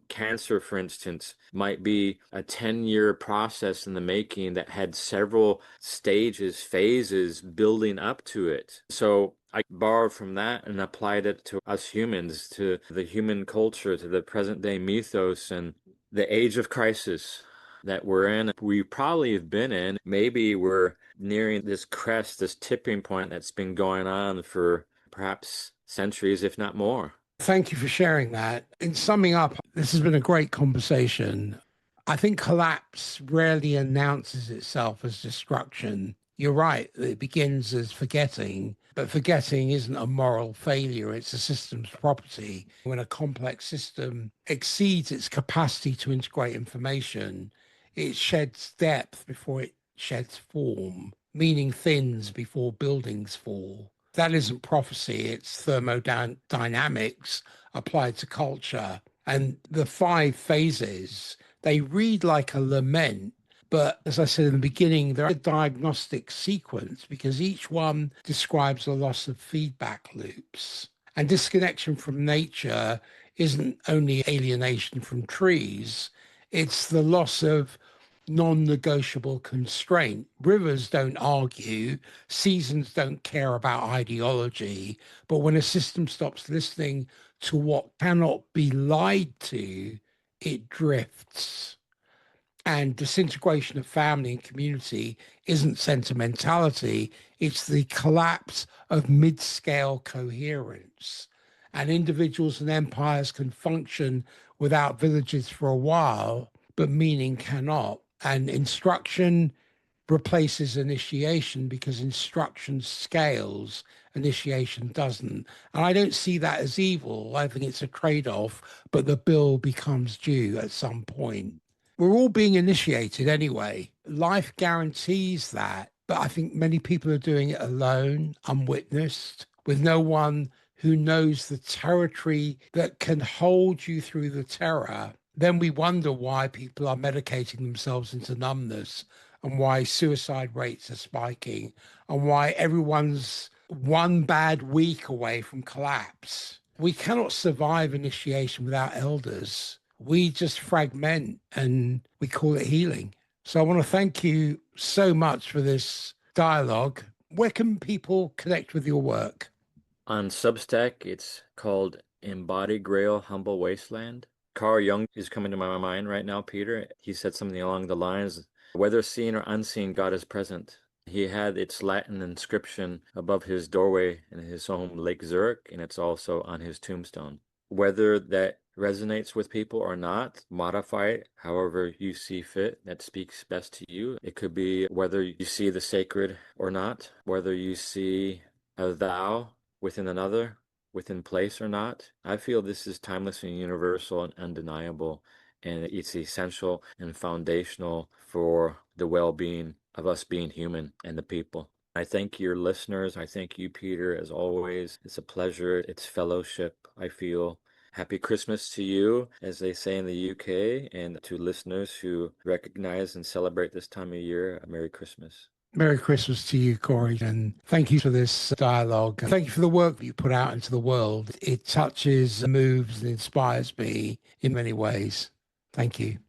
Cancer, for instance, might be a 10-year process in the making that had several stages, phases building up to it. So I borrowed from that and applied it to us humans, to the human culture, to the present day mythos, and the age of crisis that we're in, we probably have been in. Maybe we're nearing this crest, this tipping point that's been going on for perhaps centuries, if not more. Thank you for sharing that. In summing up, this has been a great conversation. I think collapse rarely announces itself as destruction. You're right, it begins as forgetting, but forgetting isn't a moral failure, it's a system's property. When a complex system exceeds its capacity to integrate information, it sheds depth before it sheds form, meaning thins before buildings fall. That isn't prophecy, it's thermodynamics applied to culture. And the 5 phases, they read like a lament, but as I said in the beginning, they're a diagnostic sequence because each one describes the loss of feedback loops. And disconnection from nature isn't only alienation from trees, it's the loss of non-negotiable constraint. Rivers don't argue, seasons don't care about ideology, but when a system stops listening to what cannot be lied to, it drifts. And disintegration of family and community isn't sentimentality, it's the collapse of mid-scale coherence. And individuals and empires can function without villages for a while, but meaning cannot. And instruction replaces initiation because instruction scales, initiation doesn't. And I don't see that as evil. I think it's a trade-off, but the bill becomes due at some point. We're all being initiated anyway. Life guarantees that, but I think many people are doing it alone, unwitnessed, with no one who knows the territory that can hold you through the terror. Then we wonder why people are medicating themselves into numbness and why suicide rates are spiking and why everyone's one bad week away from collapse. We cannot survive initiation without elders. We just fragment and we call it healing. So I want to thank you so much for this dialogue. Where can people connect with your work? On Substack, it's called Embodied Grail Humble Wasteland. Carl Jung is coming to my mind right now, Peter. He said something along the lines, whether seen or unseen, God is present. He had its Latin inscription above his doorway in his home, Lake Zurich, and it's also on his tombstone. Whether that resonates with people or not, modify it however you see fit, that speaks best to you. It could be whether you see the sacred or not, whether you see a thou within another, within place or not. I feel this is timeless and universal and undeniable, and it's essential and foundational for the well-being of us being human and the people. I thank your listeners. I thank you, Peter, as always. It's a pleasure. It's fellowship, I feel. Happy Christmas to you, as they say in the UK, and to listeners who recognize and celebrate this time of year, a Merry Christmas. Merry Christmas to you, Corey, and thank you for this dialogue. And thank you for the work that you put out into the world. It touches, moves, and inspires me in many ways. Thank you.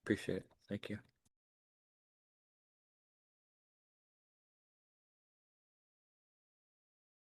Appreciate it. Thank you.